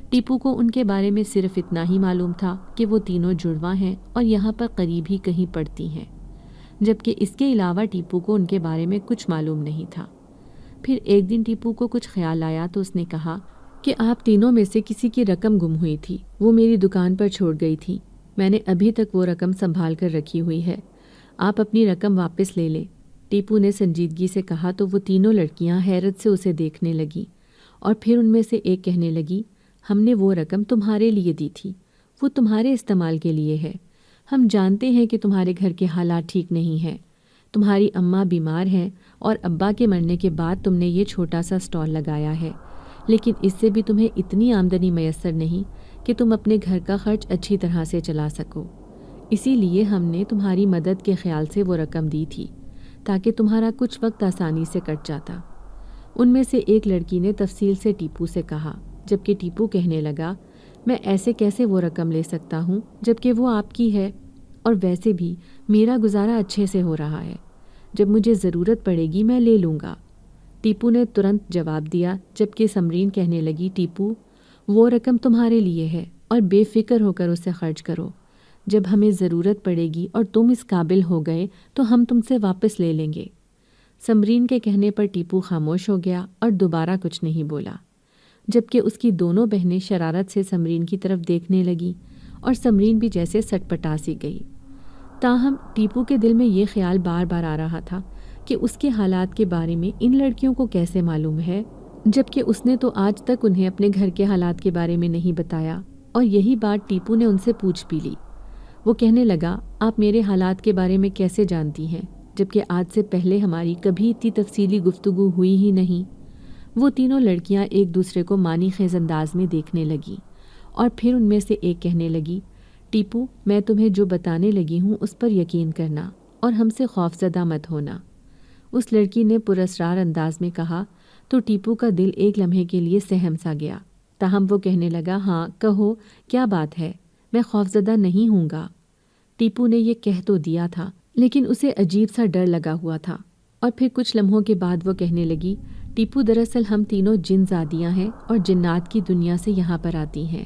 ٹیپو کو ان کے بارے میں صرف اتنا ہی معلوم تھا کہ وہ تینوں جڑواں ہیں اور یہاں پر قریب ہی کہیں پڑتی ہیں، جبکہ اس کے علاوہ ٹیپو کو ان کے بارے میں کچھ معلوم نہیں تھا۔ پھر ایک دن ٹیپو کو کچھ خیال آیا تو اس نے کہا کہ آپ تینوں میں سے کسی کی رقم گم ہوئی تھی، وہ میری دکان پر چھوڑ گئی تھی، میں نے ابھی تک وہ رقم سنبھال کر رکھی ہوئی ہے، آپ اپنی رقم واپس لے لیں۔ ٹیپو نے سنجیدگی سے کہا تو وہ تینوں لڑکیاں حیرت سے اسے دیکھنے لگیں، اور پھر ان میں سے ایک کہنے لگی، ہم نے وہ رقم تمہارے لیے دی تھی، وہ تمہارے استعمال کے لیے ہے۔ ہم جانتے ہیں کہ تمہارے گھر کے حالات ٹھیک نہیں ہیں، تمہاری اماں بیمار ہیں اور ابا کے مرنے کے بعد تم نے یہ چھوٹا سا سٹال لگایا ہے، لیکن اس سے بھی تمہیں اتنی آمدنی میسر نہیں کہ تم اپنے گھر کا خرچ اچھی طرح سے چلا سکو، اسی لیے ہم نے تمہاری مدد کے خیال سے وہ رقم دی تھی تاکہ تمہارا کچھ وقت آسانی سے کٹ جاتا۔ ان میں سے ایک لڑکی نے تفصیل سے ٹیپو سے کہا، جبکہ ٹیپو کہنے لگا، میں ایسے کیسے وہ رقم لے سکتا ہوں جبکہ وہ آپ کی ہے، اور ویسے بھی میرا گزارا اچھے سے ہو رہا ہے، جب مجھے ضرورت پڑے گی میں لے لوں گا۔ ٹیپو نے ترنت جواب دیا، جبکہ سمرین کہنے لگی، ٹیپو وہ رقم تمہارے لیے ہے اور بے فکر ہو کر اسے خرچ کرو، جب ہمیں ضرورت پڑے گی اور تم اس قابل ہو گئے تو ہم تم سے واپس لے لیں گے۔ سمرین کے کہنے پر ٹیپو خاموش ہو گیا اور دوبارہ کچھ نہیں بولا، جبکہ اس کی دونوں بہنیں شرارت سے سمرین کی طرف دیکھنے لگیں اور سمرین بھی جیسے سٹپٹا سی گئی۔ تاہم ٹیپو کے دل میں یہ خیال بار بار آ رہا تھا کہ اس کے حالات کے بارے میں ان لڑکیوں کو کیسے معلوم ہے، جبکہ اس نے تو آج تک انہیں اپنے گھر کے حالات کے بارے میں نہیں بتایا، اور یہی بات ٹیپو نے ان سے پوچھ بھی لی۔ وہ کہنے لگا، آپ میرے حالات کے بارے میں کیسے جانتی ہیں، جبکہ آج سے پہلے ہماری کبھی اتنی تفصیلی گفتگو ہوئی ہی نہیں۔ وہ تینوں لڑکیاں ایک دوسرے کو معنی خیز انداز میں دیکھنے لگیں، اور پھر ان میں سے ایک کہنے لگی، ٹیپو میں تمہیں جو بتانے لگی ہوں اس پر یقین کرنا اور ہم سے خوفزدہ مت ہونا۔ اس لڑکی نے پراسرار انداز میں کہا تو ٹیپو کا دل ایک لمحے کے لیے سہم سا گیا، تاہم وہ کہنے لگا، ہاں کہو کیا بات ہے، میں خوفزدہ نہیں ہوں گا۔ ٹیپو نے یہ کہہ تو دیا تھا، لیکن اسے عجیب سا ڈر لگا ہوا تھا، اور پھر کچھ لمحوں کے بعد وہ کہنے لگی، ٹیپو دراصل ہم تینوں جن زادیاں ہیں اور جنات کی دنیا سے یہاں پر آتی ہیں۔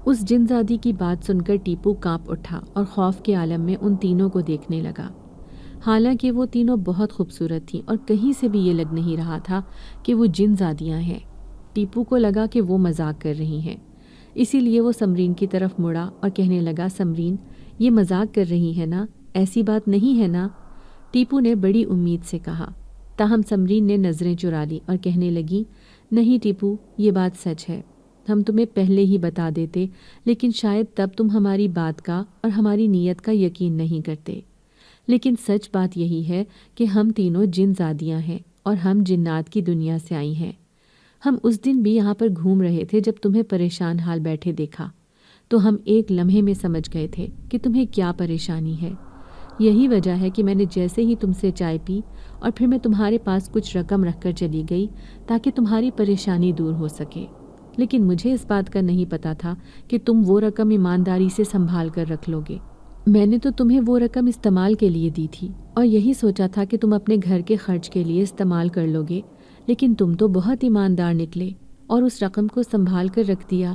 اس جن زادی کی بات سن کر ٹیپو کانپ اٹھا اور خوف کے عالم میں ان تینوں کو دیکھنے لگا۔ حالانکہ وہ تینوں بہت خوبصورت تھیں اور کہیں سے بھی یہ لگ نہیں رہا تھا کہ وہ جن زادیاں ہیں۔ ٹیپو کو لگا کہ وہ مذاق کر رہی ہیں، اسی لیے وہ سمرین کی طرف مڑا اور کہنے لگا، سمرین یہ مذاق کر رہی ہے نا، ایسی بات نہیں ہے نا؟ ٹیپو نے بڑی امید سے کہا، تاہم سمرین نے نظریں چرا لی اور کہنے لگی، نہیں ٹیپو یہ بات سچ ہے، ہم تمہیں پہلے ہی بتا دیتے، لیکن شاید تب تم ہماری بات کا اور ہماری نیت کا یقین نہیں کرتے، لیکن سچ بات یہی ہے کہ ہم تینوں جن زادیاں ہیں اور ہم جنات کی دنیا سے آئی ہیں۔ ہم اس دن بھی یہاں پر گھوم رہے تھے جب تمہیں پریشان حال بیٹھے دیکھا، تو ہم ایک لمحے میں سمجھ گئے تھے کہ تمہیں کیا پریشانی ہے، یہی وجہ ہے کہ میں نے جیسے ہی تم سے چائے پی اور پھر میں تمہارے پاس کچھ رقم رکھ کر چلی گئی تاکہ تمہاری پریشانی دور ہو سکے، لیکن مجھے اس بات کا نہیں پتا تھا کہ تم وہ رقم ایمانداری سے سنبھال کر رکھ لو گے۔ میں نے تو تمہیں وہ رقم استعمال کے لیے دی تھی اور یہی سوچا تھا کہ تم اپنے گھر کے خرچ کے لیے استعمال کر لو گے، لیکن تم تو بہت ایماندار نکلے اور اس رقم کو سنبھال کر رکھ دیا۔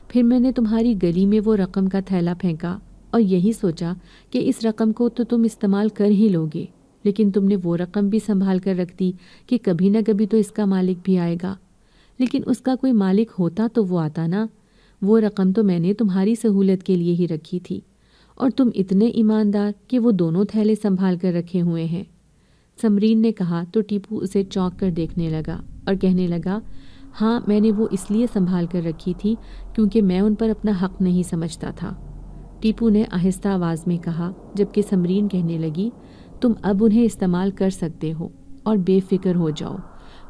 پھر میں نے تمہاری گلی میں وہ رقم کا تھیلا پھینکا اور یہی سوچا کہ اس رقم کو تو تم استعمال کر ہی لوگے، لیکن تم نے وہ رقم بھی سنبھال کر رکھ دی کہ کبھی نہ کبھی تو اس کا مالک بھی آئے گا، لیکن اس کا کوئی مالک ہوتا تو وہ آتا نا۔ وہ رقم تو میں نے تمہاری سہولت کے لیے ہی رکھی تھی، اور تم اتنے ایماندار کہ وہ دونوں تھیلے سنبھال کر رکھے ہوئے ہیں۔ سمرین نے کہا تو ٹیپو اسے چونک کر دیکھنے لگا اور کہنے لگا، ہاں میں نے وہ اس لیے سنبھال کر رکھی تھی کیونکہ میں ان پر اپنا حق نہیں سمجھتا تھا۔ ٹیپو نے آہستہ آواز میں کہا، جبکہ سمرین کہنے لگی، تم اب انہیں استعمال کر سکتے ہو اور بے فکر ہو جاؤ،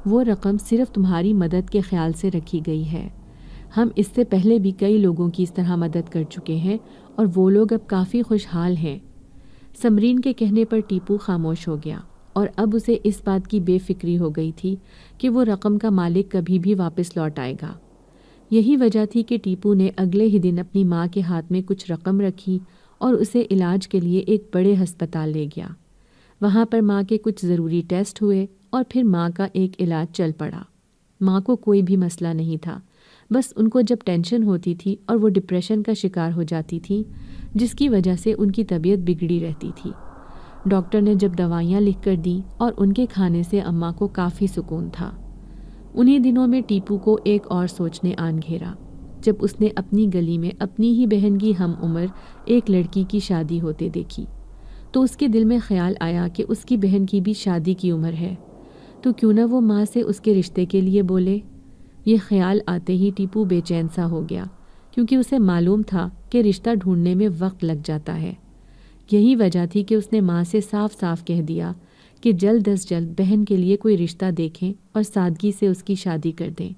وہ رقم صرف تمہاری مدد کے خیال سے رکھی گئی ہے۔ ہم اس سے پہلے بھی کئی لوگوں کی اس طرح مدد کر چکے ہیں اور وہ لوگ اب کافی خوشحال ہیں۔ سمرین کے کہنے پر ٹیپو خاموش ہو گیا اور اب اسے اس بات کی بے فکری ہو گئی تھی کہ وہ رقم کا مالک کبھی بھی واپس لوٹ آئے گا۔ یہی وجہ تھی کہ ٹیپو نے اگلے ہی دن اپنی ماں کے ہاتھ میں کچھ رقم رکھی اور اسے علاج کے لیے ایک بڑے ہسپتال لے گیا۔ وہاں پر ماں کے کچھ ضروری ٹیسٹ ہوئے اور پھر ماں کا ایک علاج چل پڑا۔ ماں کو کوئی بھی مسئلہ نہیں تھا، بس ان کو جب ٹینشن ہوتی تھی اور وہ ڈپریشن کا شکار ہو جاتی تھی، جس کی وجہ سے ان کی طبیعت بگڑی رہتی تھی۔ ڈاکٹر نے جب دوائیاں لکھ کر دیں اور ان کے کھانے سے اماں کو کافی سکون تھا۔ انہی دنوں میں ٹیپو کو ایک اور سوچ نے آن گھیرا، جب اس نے اپنی گلی میں اپنی ہی بہن کی ہم عمر ایک لڑکی کی شادی ہوتے دیکھی، تو اس کے دل میں خیال آیا کہ اس کی بہن کی بھی شادی کی عمر ہے، تو کیوں نہ وہ ماں سے اس کے رشتے کے لیے بولے۔ یہ خیال آتے ہی ٹیپو بے چین سا ہو گیا، کیونکہ اسے معلوم تھا کہ رشتہ ڈھونڈنے میں وقت لگ جاتا ہے۔ یہی وجہ تھی کہ اس نے ماں سے صاف صاف کہہ دیا کہ جلد از جلد بہن کے لیے کوئی رشتہ دیکھیں اور سادگی سے اس کی شادی کر دیں۔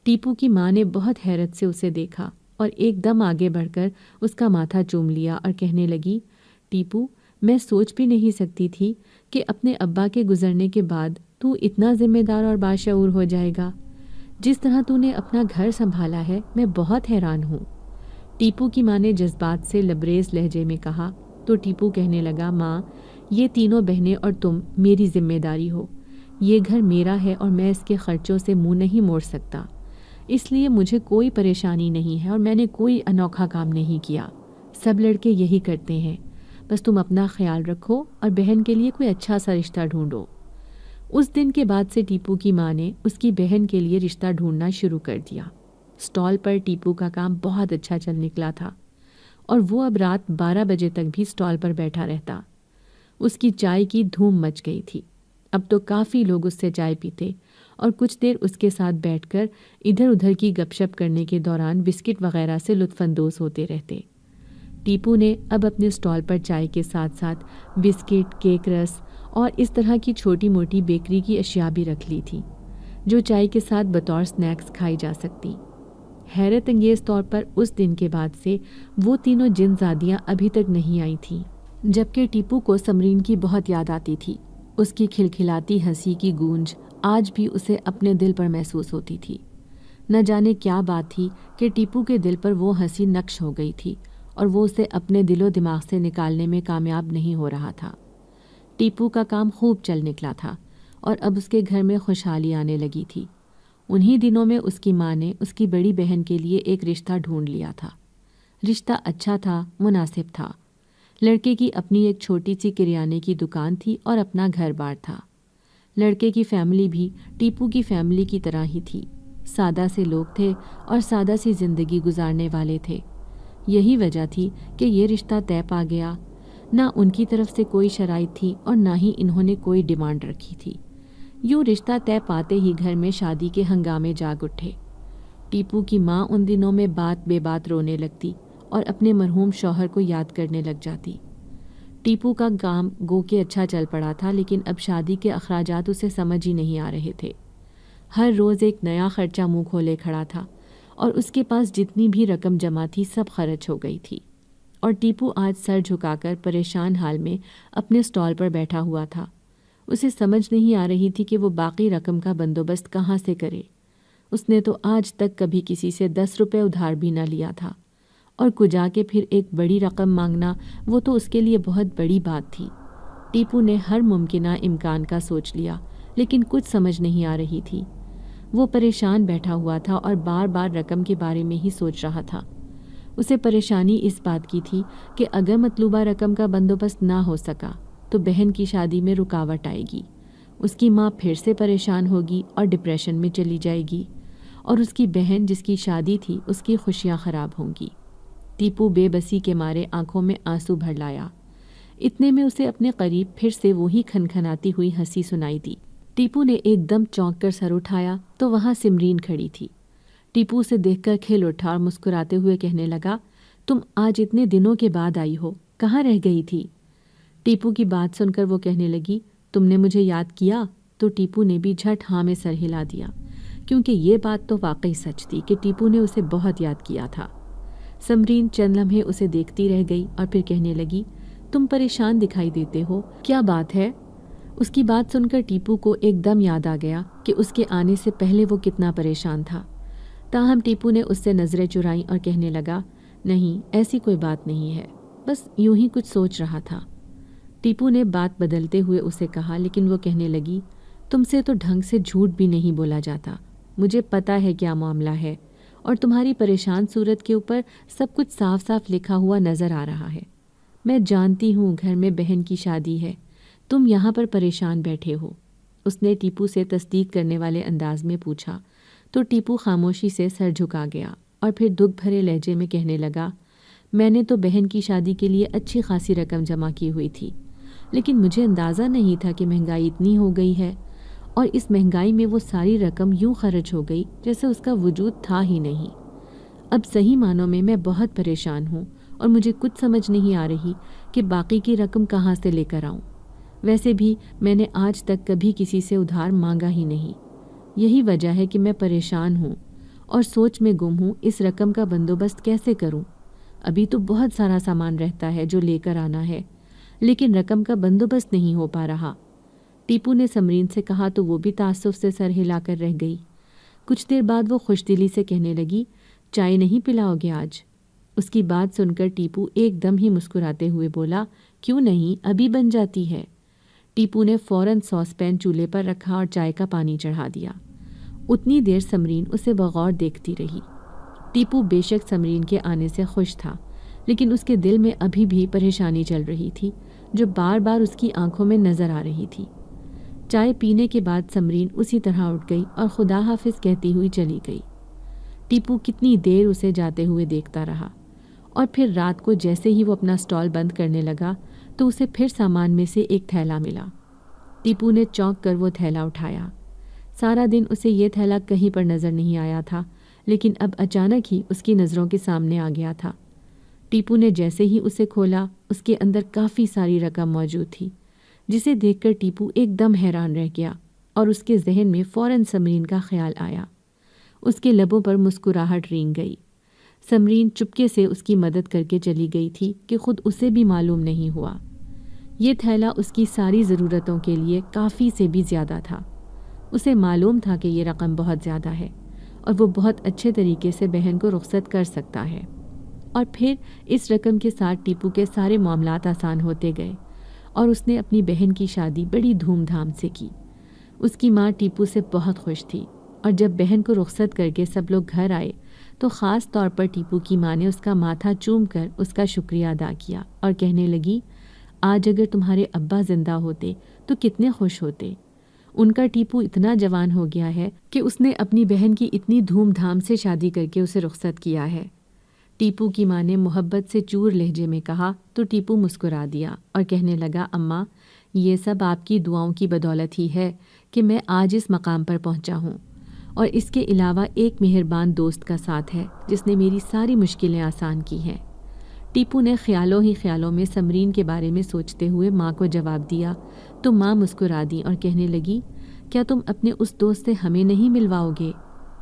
ٹیپو کی ماں نے بہت حیرت سے اسے دیکھا اور ایک دم آگے بڑھ کر اس کا ماتھا چوم لیا اور کہنے لگی، ٹیپو، میں سوچ بھی نہیں سکتی تھی کہ اپنے ابا کے گزرنے کے بعد تو اتنا ذمہ دار اور باشعور ہو جائے گا۔ جس طرح تو نے اپنا گھر سنبھالا ہے، میں بہت حیران ہوں۔ ٹیپو کی ماں نے جذبات سے لبریز لہجے میں کہا تو ٹیپو کہنے لگا، ماں، یہ تینوں بہنیں اور تم میری ذمہ داری ہو۔ یہ گھر میرا ہے اور میں اس کے خرچوں سے منہ نہیں موڑ سکتا، اس لیے مجھے کوئی پریشانی نہیں ہے اور میں نے کوئی انوکھا کام نہیں کیا۔ سب لڑکے یہی کرتے ہیں، بس تم اپنا خیال رکھو اور بہن کے لیے کوئی اچھا سا رشتہ ڈھونڈو۔ اس دن کے بعد سے ٹیپو کی ماں نے اس کی بہن کے لیے رشتہ ڈھونڈنا شروع کر دیا۔ سٹال پر ٹیپو کا کام بہت اچھا چل نکلا تھا اور وہ اب رات 12 بجے تک بھی سٹال پر بیٹھا رہتا۔ اس کی چائے کی دھوم مچ گئی تھی۔ اب تو کافی لوگ اس سے چائے پیتے اور کچھ دیر اس کے ساتھ بیٹھ کر ادھر ادھر کی گپ شپ کرنے کے دوران بسکٹ وغیرہ سے لطف اندوز ہوتے رہتے۔ ٹیپو نے اب اپنے سٹال پر چائے کے ساتھ ساتھ بسکٹ، کیک رس اور اس طرح کی چھوٹی موٹی بیکری کی اشیاء بھی رکھ لی تھی، جو چائے کے ساتھ بطور سنیکس کھائی جا سکتی۔ حیرت انگیز طور پر اس دن کے بعد سے وہ تینوں جن زادیاں ابھی تک نہیں آئی تھیں، جبکہ ٹیپو کو سمرین کی بہت یاد آتی تھی۔ اس کی کھلکھلاتی ہنسی کی گونج آج بھی اسے اپنے دل پر محسوس ہوتی تھی۔ نہ جانے کیا بات تھی کہ ٹیپو کے دل پر وہ ہنسی نقش ہو گئی تھی اور وہ اسے اپنے دل و دماغ سے نکالنے میں کامیاب نہیں ہو رہا تھا۔ ٹیپو کا کام خوب چل نکلا تھا اور اب اس کے گھر میں خوشحالی آنے لگی تھی۔ انہی دنوں میں اس کی ماں نے اس کی بڑی بہن کے لیے ایک رشتہ ڈھونڈ لیا تھا۔ رشتہ اچھا تھا، مناسب تھا۔ لڑکے کی اپنی ایک چھوٹی سی کریانے کی دکان تھی اور اپنا گھر بار تھا۔ لڑکے کی فیملی بھی ٹیپو کی فیملی کی طرح ہی تھی، سادہ سے لوگ تھے اور سادہ سی زندگی گزارنے والے تھے۔ یہی وجہ تھی کہ یہ رشتہ طے پا گیا۔ نہ ان کی طرف سے کوئی شرائط تھی اور نہ ہی انہوں نے کوئی ڈیمانڈ رکھی تھی۔ یوں رشتہ طے پاتے ہی گھر میں شادی کے ہنگامے جاگ اٹھے۔ ٹیپو کی ماں ان دنوں میں بات بے بات رونے لگتی اور اپنے مرحوم شوہر کو یاد کرنے لگ جاتی۔ ٹیپو کا کام گو کہ اچھا چل پڑا تھا، لیکن اب شادی کے اخراجات اسے سمجھ ہی نہیں آ رہے تھے۔ ہر روز ایک نیا خرچہ منہ کھولے کھڑا تھا اور اس کے پاس جتنی بھی رقم جمع تھی سب خرچ ہو گئی تھی۔ اور ٹیپو آج سر جھکا کر پریشان حال میں اپنے اسٹال پر بیٹھا ہوا تھا۔ اسے سمجھ نہیں آ رہی تھی کہ وہ باقی رقم کا بندوبست کہاں سے کرے۔ اس نے تو آج تک کبھی کسی سے 10 روپے ادھار بھی نہ لیا تھا، اور کجا کے پھر ایک بڑی رقم مانگنا، وہ تو اس کے لیے بہت بڑی بات تھی۔ ٹیپو نے ہر ممکنہ امکان کا سوچ لیا، لیکن کچھ سمجھ نہیں آ رہی تھی۔ وہ پریشان بیٹھا ہوا تھا اور بار بار رقم کے بارے میں ہی سوچ رہا تھا۔ اسے پریشانی اس بات کی تھی کہ اگر مطلوبہ رقم کا بندوبست نہ ہو سکا تو بہن کی شادی میں رکاوٹ آئے گی، اس کی ماں پھر سے پریشان ہوگی اور ڈپریشن میں چلی جائے گی، اور اس کی بہن جس کی شادی تھی اس کی خوشیاں خراب ہوں گی۔ ٹیپو بے بسی کے مارے آنکھوں میں آنسو بھر لایا۔ اتنے میں اسے اپنے قریب پھر سے وہی کھنکھناتی ہوئی ہنسی سنائی دی۔ ٹیپو نے ایک دم چونک کر سر اٹھایا تو وہاں سمرین کھڑی تھی۔ ٹیپو اسے دیکھ کر کھل اٹھا اور مسکراتے ہوئے کہنے لگا، تم آج اتنے دنوں کے بعد آئی ہو، کہاں رہ گئی تھی؟ ٹیپو کی بات سن کر وہ کہنے لگی، تم نے مجھے یاد کیا؟ تو ٹیپو نے بھی جھٹ ہاں میں سر ہلا دیا، کیونکہ یہ بات تو واقعی سچ تھی کہ ٹیپو نے اسے بہت یاد کیا تھا۔ سمرین چند لمحے اسے دیکھتی رہ گئی اور پھر کہنے لگی، تم پریشان دکھائی دیتے ہو، کیا بات ہے؟ اس کی بات سن کر ٹیپو کو ایک دم یاد آ گیا کہ اس کے آنے سے پہلے وہ کتنا پریشان تھا۔ تاہم ٹیپو نے اس سے نظریں چرائیں اور کہنے لگا، نہیں، ایسی کوئی بات نہیں ہے، بس یوں ہی کچھ سوچ رہا تھا۔ ٹیپو نے بات بدلتے ہوئے اسے کہا، لیکن وہ کہنے لگی، تم سے تو ڈھنگ سے جھوٹ بھی نہیں بولا جاتا، مجھے پتہ ہے کیا معاملہ ہے، اور تمہاری پریشان صورت کے اوپر سب کچھ صاف صاف لکھا ہوا نظر آ رہا ہے۔ میں جانتی ہوں گھر میں بہن کی شادی ہے، تم یہاں پر پریشان بیٹھے ہو۔ اس نے ٹیپو سے تصدیق کرنے والے انداز میں پوچھا تو ٹیپو خاموشی سے سر جھکا گیا اور پھر دکھ بھرے لہجے میں کہنے لگا، میں نے تو بہن کی شادی کے لیے اچھی خاصی رقم جمع کی ہوئی تھی، لیکن مجھے اندازہ نہیں تھا کہ مہنگائی اتنی ہو گئی ہے، اور اس مہنگائی میں وہ ساری رقم یوں خرچ ہو گئی جیسے اس کا وجود تھا ہی نہیں۔ اب صحیح معنوں میں میں بہت پریشان ہوں اور مجھے کچھ سمجھ نہیں آ رہی کہ باقی کی رقم کہاں سے لے کر آؤں۔ ویسے بھی میں نے آج تک کبھی کسی سے ادھار مانگا ہی نہیں۔ یہی وجہ ہے کہ میں پریشان ہوں اور سوچ میں گم ہوں اس رقم کا بندوبست کیسے کروں۔ ابھی تو بہت سارا سامان رہتا ہے جو لے کر آنا ہے، لیکن رقم کا بندوبست نہیں ہو پا رہا۔ ٹیپو نے سمرین سے کہا تو وہ بھی تعصب سے سر ہلا کر رہ گئی۔ کچھ دیر بعد وہ خوش دلی سے کہنے لگی، چائے نہیں پلاؤ گے آج؟ اس کی بات سن کر ٹیپو ایک دم ہی مسکراتے ہوئے بولا، کیوں نہیں، ابھی بن جاتی ہے۔ ٹیپو نے فوراً ساس پین چولہے پر رکھا اور چائے کا پانی چڑھا دیا۔ اتنی دیر سمرین اسے بغور دیکھتی رہی۔ ٹیپو بے شک سمرین کے آنے سے خوش تھا، لیکن اس کے دل میں ابھی بھی پریشانی چل رہی تھی جو بار بار اس کی آنکھوں میں نظر آ رہی تھی۔ چائے پینے کے بعد سمرین اسی طرح اٹھ گئی اور خدا حافظ کہتی ہوئی چلی گئی۔ ٹیپو کتنی دیر اسے جاتے ہوئے دیکھتا رہا، اور پھر رات کو جیسے ہی وہ اپنا سٹال بند کرنے لگا تو اسے پھر سامان میں سے ایک تھیلا ملا۔ ٹیپو نے چونک کر وہ تھیلا اٹھایا۔ سارا دن اسے یہ تھیلا کہیں پر نظر نہیں آیا تھا، لیکن اب اچانک ہی اس کی نظروں کے سامنے آ گیا تھا۔ ٹیپو نے جیسے ہی اسے کھولا، اس کے اندر کافی ساری رقم موجود تھی، جسے دیکھ کر ٹیپو ایک دم حیران رہ گیا اور اس کے ذہن میں فوراً سمرین کا خیال آیا۔ اس کے لبوں پر مسکراہٹ رینگ گئی۔ سمرین چپکے سے اس کی مدد کر کے چلی گئی تھی کہ خود اسے بھی معلوم نہیں ہوا۔ یہ تھیلا اس کی ساری ضرورتوں کے لیے کافی سے بھی زیادہ تھا۔ اسے معلوم تھا کہ یہ رقم بہت زیادہ ہے اور وہ بہت اچھے طریقے سے بہن کو رخصت کر سکتا ہے، اور پھر اس رقم کے ساتھ ٹیپو کے سارے معاملات آسان ہوتے گئے اور اس نے اپنی بہن کی شادی بڑی دھوم دھام سے کی۔ اس کی ماں ٹیپو سے بہت خوش تھی، اور جب بہن کو رخصت کر کے سب لوگ گھر آئے تو خاص طور پر ٹیپو کی ماں نے اس کا ماتھا چوم کر اس کا شکریہ ادا کیا اور کہنے لگی، آج اگر تمہارے ابا زندہ ہوتے تو کتنے خوش ہوتے۔ ان کا ٹیپو اتنا جوان ہو گیا ہے کہ اس نے اپنی بہن کی اتنی دھوم دھام سے شادی کر کے اسے رخصت کیا ہے۔ ٹیپو کی ماں نے محبت سے چور لہجے میں کہا تو ٹیپو مسکرا دیا اور کہنے لگا، اماں، یہ سب آپ کی دعاؤں کی بدولت ہی ہے کہ میں آج اس مقام پر پہنچا ہوں، اور اس کے علاوہ ایک مہربان دوست کا ساتھ ہے جس نے میری ساری مشکلیں آسان کی ہیں۔ ٹیپو نے خیالوں ہی خیالوں میں سمرین کے بارے میں سوچتے ہوئے ماں کو جواب دیا تو ماں مسکرا دی اور کہنے لگی، کیا تم اپنے اس دوست سے ہمیں نہیں ملواؤ گے؟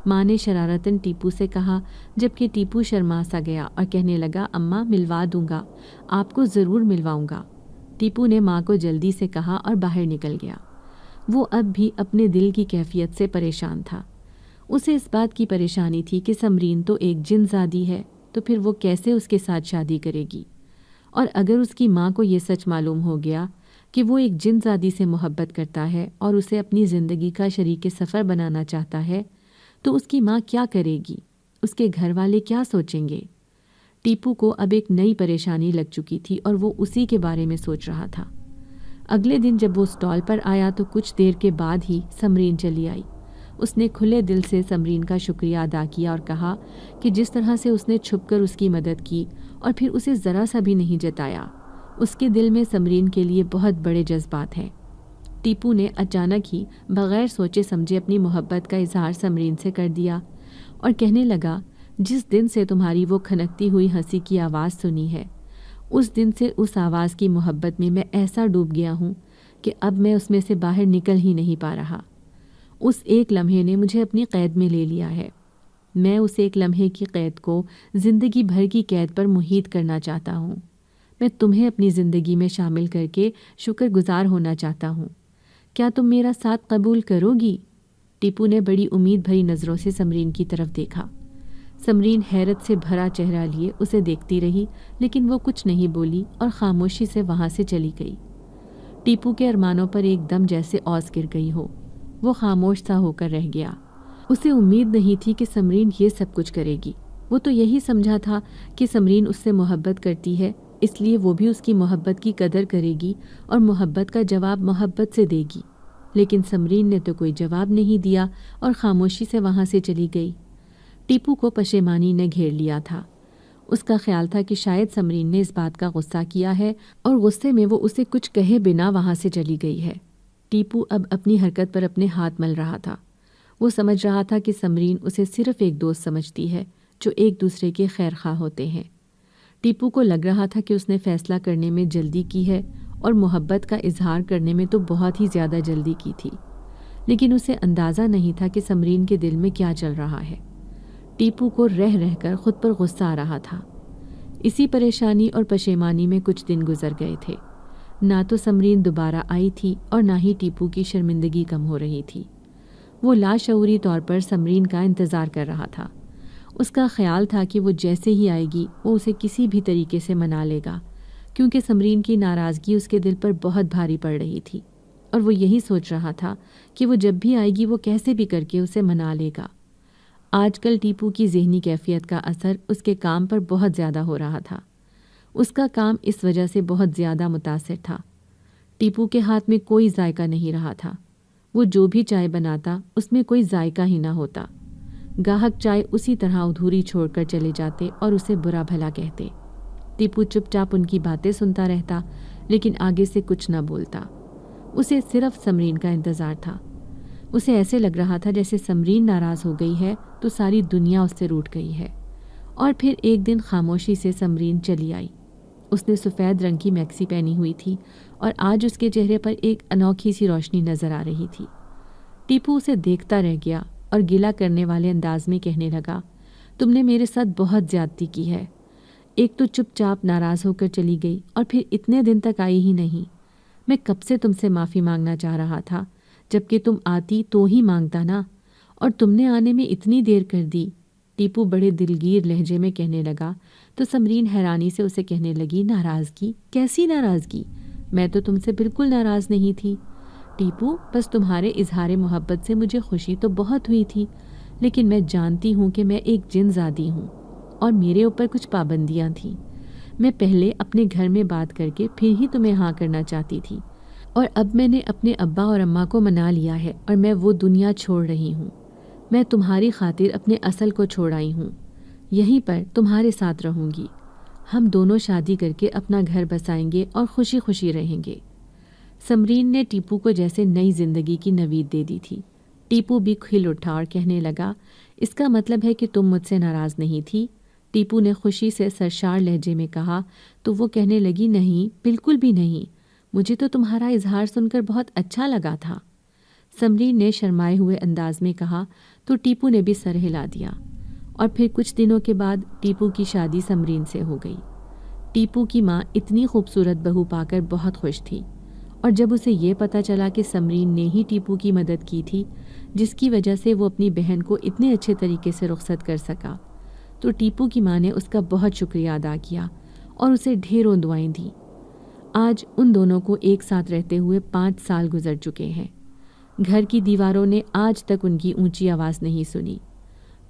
ماں نے شرارتاً ٹیپو سے کہا، جبکہ ٹیپو شرما سا گیا اور کہنے لگا، اماں ملوا دوں گا، آپ کو ضرور ملواؤں گا۔ ٹیپو نے ماں کو جلدی سے کہا اور باہر نکل گیا۔ وہ اب بھی اپنے دل کی کیفیت سے پریشان تھا۔ اسے اس بات کی پریشانی تھی کہ سمرین تو ایک جن زادی ہے، تو پھر وہ کیسے اس کے ساتھ شادی کرے گی؟ اور اگر اس کی ماں کو یہ سچ معلوم ہو گیا کہ وہ ایک جن زادی سے محبت کرتا ہے اور اسے اپنی زندگی کا شریک سفر بنانا چاہتا ہے، تو اس کی ماں کیا کرے گی؟ اس کے گھر والے کیا سوچیں گے؟ ٹیپو کو اب ایک نئی پریشانی لگ چکی تھی اور وہ اسی کے بارے میں سوچ رہا تھا۔ اگلے دن جب وہ اسٹال پر آیا تو کچھ دیر کے بعد ہی سمرین چلی آئی۔ اس نے کھلے دل سے سمرین کا شکریہ ادا کیا اور کہا کہ جس طرح سے اس نے چھپ کر اس کی مدد کی اور پھر اسے ذرا سا بھی نہیں جتایا، اس کے دل میں سمرین کے لیے بہت بڑے جذبات ہیں۔ ٹیپو نے اچانک ہی بغیر سوچے سمجھے اپنی محبت کا اظہار سمرین سے کر دیا اور کہنے لگا، جس دن سے تمہاری وہ کھنکتی ہوئی ہنسی کی آواز سنی ہے، اس دن سے اس آواز کی محبت میں ایسا ڈوب گیا ہوں کہ اب میں اس میں سے باہر نکل ہی نہیں پا رہا۔ اس ایک لمحے نے مجھے اپنی قید میں لے لیا ہے۔ میں اس ایک لمحے کی قید کو زندگی بھر کی قید پر محیط کرنا چاہتا ہوں۔ میں تمہیں اپنی زندگی میں شامل کر کے شکر گزار ہونا چاہتا ہوں۔ کیا تم میرا ساتھ قبول کرو گی؟ ٹیپو نے بڑی امید بھری نظروں سے سمرین کی طرف دیکھا۔ سمرین حیرت سے بھرا چہرہ لیے اسے دیکھتی رہی، لیکن وہ کچھ نہیں بولی اور خاموشی سے وہاں سے چلی گئی۔ ٹیپو کے ارمانوں پر ایک دم جیسے اوس گر گئی ہو۔ وہ خاموش سا ہو کر رہ گیا۔ اسے امید نہیں تھی کہ سمرین یہ سب کچھ کرے گی۔ وہ تو یہی سمجھا تھا کہ سمرین اس سے محبت کرتی ہے، اس لیے وہ بھی اس کی محبت کی قدر کرے گی اور محبت کا جواب محبت سے دے گی، لیکن سمرین نے تو کوئی جواب نہیں دیا اور خاموشی سے وہاں سے چلی گئی۔ ٹیپو کو پشیمانی نے گھیر لیا تھا۔ اس کا خیال تھا کہ شاید سمرین نے اس بات کا غصہ کیا ہے اور غصے میں وہ اسے کچھ کہے بنا وہاں سے چلی گئی ہے۔ ٹیپو اب اپنی حرکت پر اپنے ہاتھ مل رہا تھا۔ وہ سمجھ رہا تھا کہ سمرین اسے صرف ایک دوست سمجھتی ہے جو ایک دوسرے کے خیر خواہ ہوتے ہیں۔ ٹیپو کو لگ رہا تھا کہ اس نے فیصلہ کرنے میں جلدی کی ہے اور محبت کا اظہار کرنے میں تو بہت ہی زیادہ جلدی کی تھی، لیکن اسے اندازہ نہیں تھا کہ سمرین کے دل میں کیا چل رہا ہے۔ ٹیپو کو رہ رہ کر خود پر غصہ آ رہا تھا۔ اسی پریشانی اور پشیمانی میں کچھ دن گزر گئے تھے۔ نہ تو سمرین دوبارہ آئی تھی اور نہ ہی ٹیپو کی شرمندگی کم ہو رہی تھی۔ وہ لاشعوری طور پر سمرین کا انتظار کر رہا تھا۔ اس کا خیال تھا کہ وہ جیسے ہی آئے گی وہ اسے کسی بھی طریقے سے منا لے گا، کیونکہ سمرین کی ناراضگی اس کے دل پر بہت بھاری پڑ رہی تھی، اور وہ یہی سوچ رہا تھا کہ وہ جب بھی آئے گی وہ کیسے بھی کر کے اسے منا لے گا۔ آج کل ٹیپو کی ذہنی کیفیت کا اثر اس کے کام پر بہت زیادہ ہو رہا تھا۔ اس کا کام اس وجہ سے بہت زیادہ متاثر تھا۔ ٹیپو کے ہاتھ میں کوئی ذائقہ نہیں رہا تھا۔ وہ جو بھی چائے بناتا اس میں کوئی ذائقہ ہی نہ ہوتا۔ گاہک چائے اسی طرح ادھوری چھوڑ کر چلے جاتے اور اسے برا بھلا کہتے۔ ٹیپو چپ چاپ ان کی باتیں سنتا رہتا، لیکن آگے سے کچھ نہ بولتا۔ اسے صرف سمرین کا انتظار تھا۔ اسے ایسے لگ رہا تھا جیسے سمرین ناراض ہو گئی ہے تو ساری دنیا اس سے روٹھ گئی ہے۔ اور پھر ایک دن خاموشی سے سمرین چلی آئی۔ اس نے سفید رنگ کی میکسی پہنی ہوئی تھی اور آج اس کے چہرے پر ایک انوکھی سی روشنی نظر آ رہی تھی۔ ٹیپو اسے دیکھتا رہ گیا اور گلہ کرنے والے انداز میں کہنے لگا، تم نے میرے ساتھ بہت زیادتی کی ہے۔ ایک تو چپ چاپ ناراض ہو کر چلی گئی اور پھر اتنے دن تک آئی ہی نہیں۔ میں کب سے تم سے معافی مانگنا چاہ رہا تھا، جبکہ تم آتی تو ہی مانگتا نا، اور تم نے آنے میں اتنی دیر کر دی۔ ٹیپو بڑے دلگیر لہجے میں کہنے لگا تو سمرین حیرانی سے اسے کہنے لگی، ناراضگی؟ کیسی ناراضگی؟ میں تو تم سے بالکل ناراض نہیں تھی ٹیپو، بس تمہارے اظہار محبت سے مجھے خوشی تو بہت ہوئی تھی، لیکن میں جانتی ہوں کہ میں ایک جن زادی ہوں اور میرے اوپر کچھ پابندیاں تھیں۔ میں پہلے اپنے گھر میں بات کر کے پھر ہی تمہیں ہاں کرنا چاہتی تھی، اور اب میں نے اپنے ابا اور اماں کو منا لیا ہے اور میں وہ دنیا چھوڑ رہی ہوں۔ میں تمہاری خاطر اپنے اصل کو چھوڑ آئی ہوں، یہیں پر تمہارے ساتھ رہوں گی۔ ہم دونوں شادی کر کے اپنا گھر بسائیں گے اور خوشی خوشی رہیں گے۔ سمرین نے ٹیپو کو جیسے نئی زندگی کی نوید دے دی تھی۔ ٹیپو بھی کھل اٹھا اور کہنے لگا، اس کا مطلب ہے کہ تم مجھ سے ناراض نہیں تھی؟ ٹیپو نے خوشی سے سرشار لہجے میں کہا تو وہ کہنے لگی، نہیں، بالکل بھی نہیں، مجھے تو تمہارا اظہار سن کر بہت اچھا لگا تھا۔ سمرین نے شرمائے ہوئے انداز میں کہا تو ٹیپو نے بھی سر ہلا دیا۔ اور پھر کچھ دنوں کے بعد ٹیپو کی شادی سمرین سے ہو گئی۔ ٹیپو کی ماں اتنی خوبصورت بہو پا کر بہت خوش تھی، اور جب اسے یہ پتہ چلا کہ سمرین نے ہی ٹیپو کی مدد کی تھی جس کی وجہ سے وہ اپنی بہن کو اتنے اچھے طریقے سے رخصت کر سکا، تو ٹیپو کی ماں نے اس کا بہت شکریہ ادا کیا اور اسے ڈھیروں دعائیں دیں۔ آج ان دونوں کو ایک ساتھ رہتے ہوئے 5 سال گزر چکے ہیں۔ گھر کی دیواروں نے آج تک ان کی اونچی آواز نہیں سنی۔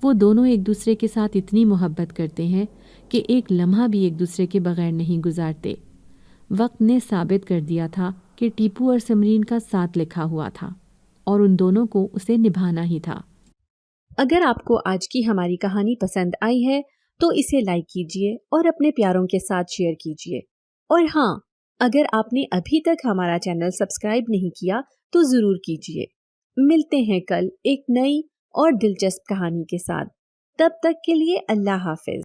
وہ دونوں ایک دوسرے کے ساتھ اتنی محبت کرتے ہیں کہ ایک لمحہ بھی ایک دوسرے کے بغیر نہیں گزارتے۔ وقت نے ثابت کر دیا تھا کہ ٹیپو اور سمرین کا ساتھ لکھا ہوا تھا اور ان دونوں کو اسے نبھانا ہی تھا۔ اگر آپ کو آج کی ہماری کہانی پسند آئی ہے تو اسے لائک کیجیے اور اپنے پیاروں کے ساتھ شیئر کیجیے، اور ہاں، اگر آپ نے ابھی تک ہمارا چینل سبسکرائب نہیں کیا تو ضرور کیجیے۔ ملتے ہیں کل ایک نئی اور دلچسپ کہانی کے ساتھ، تب تک کے لیے اللہ حافظ۔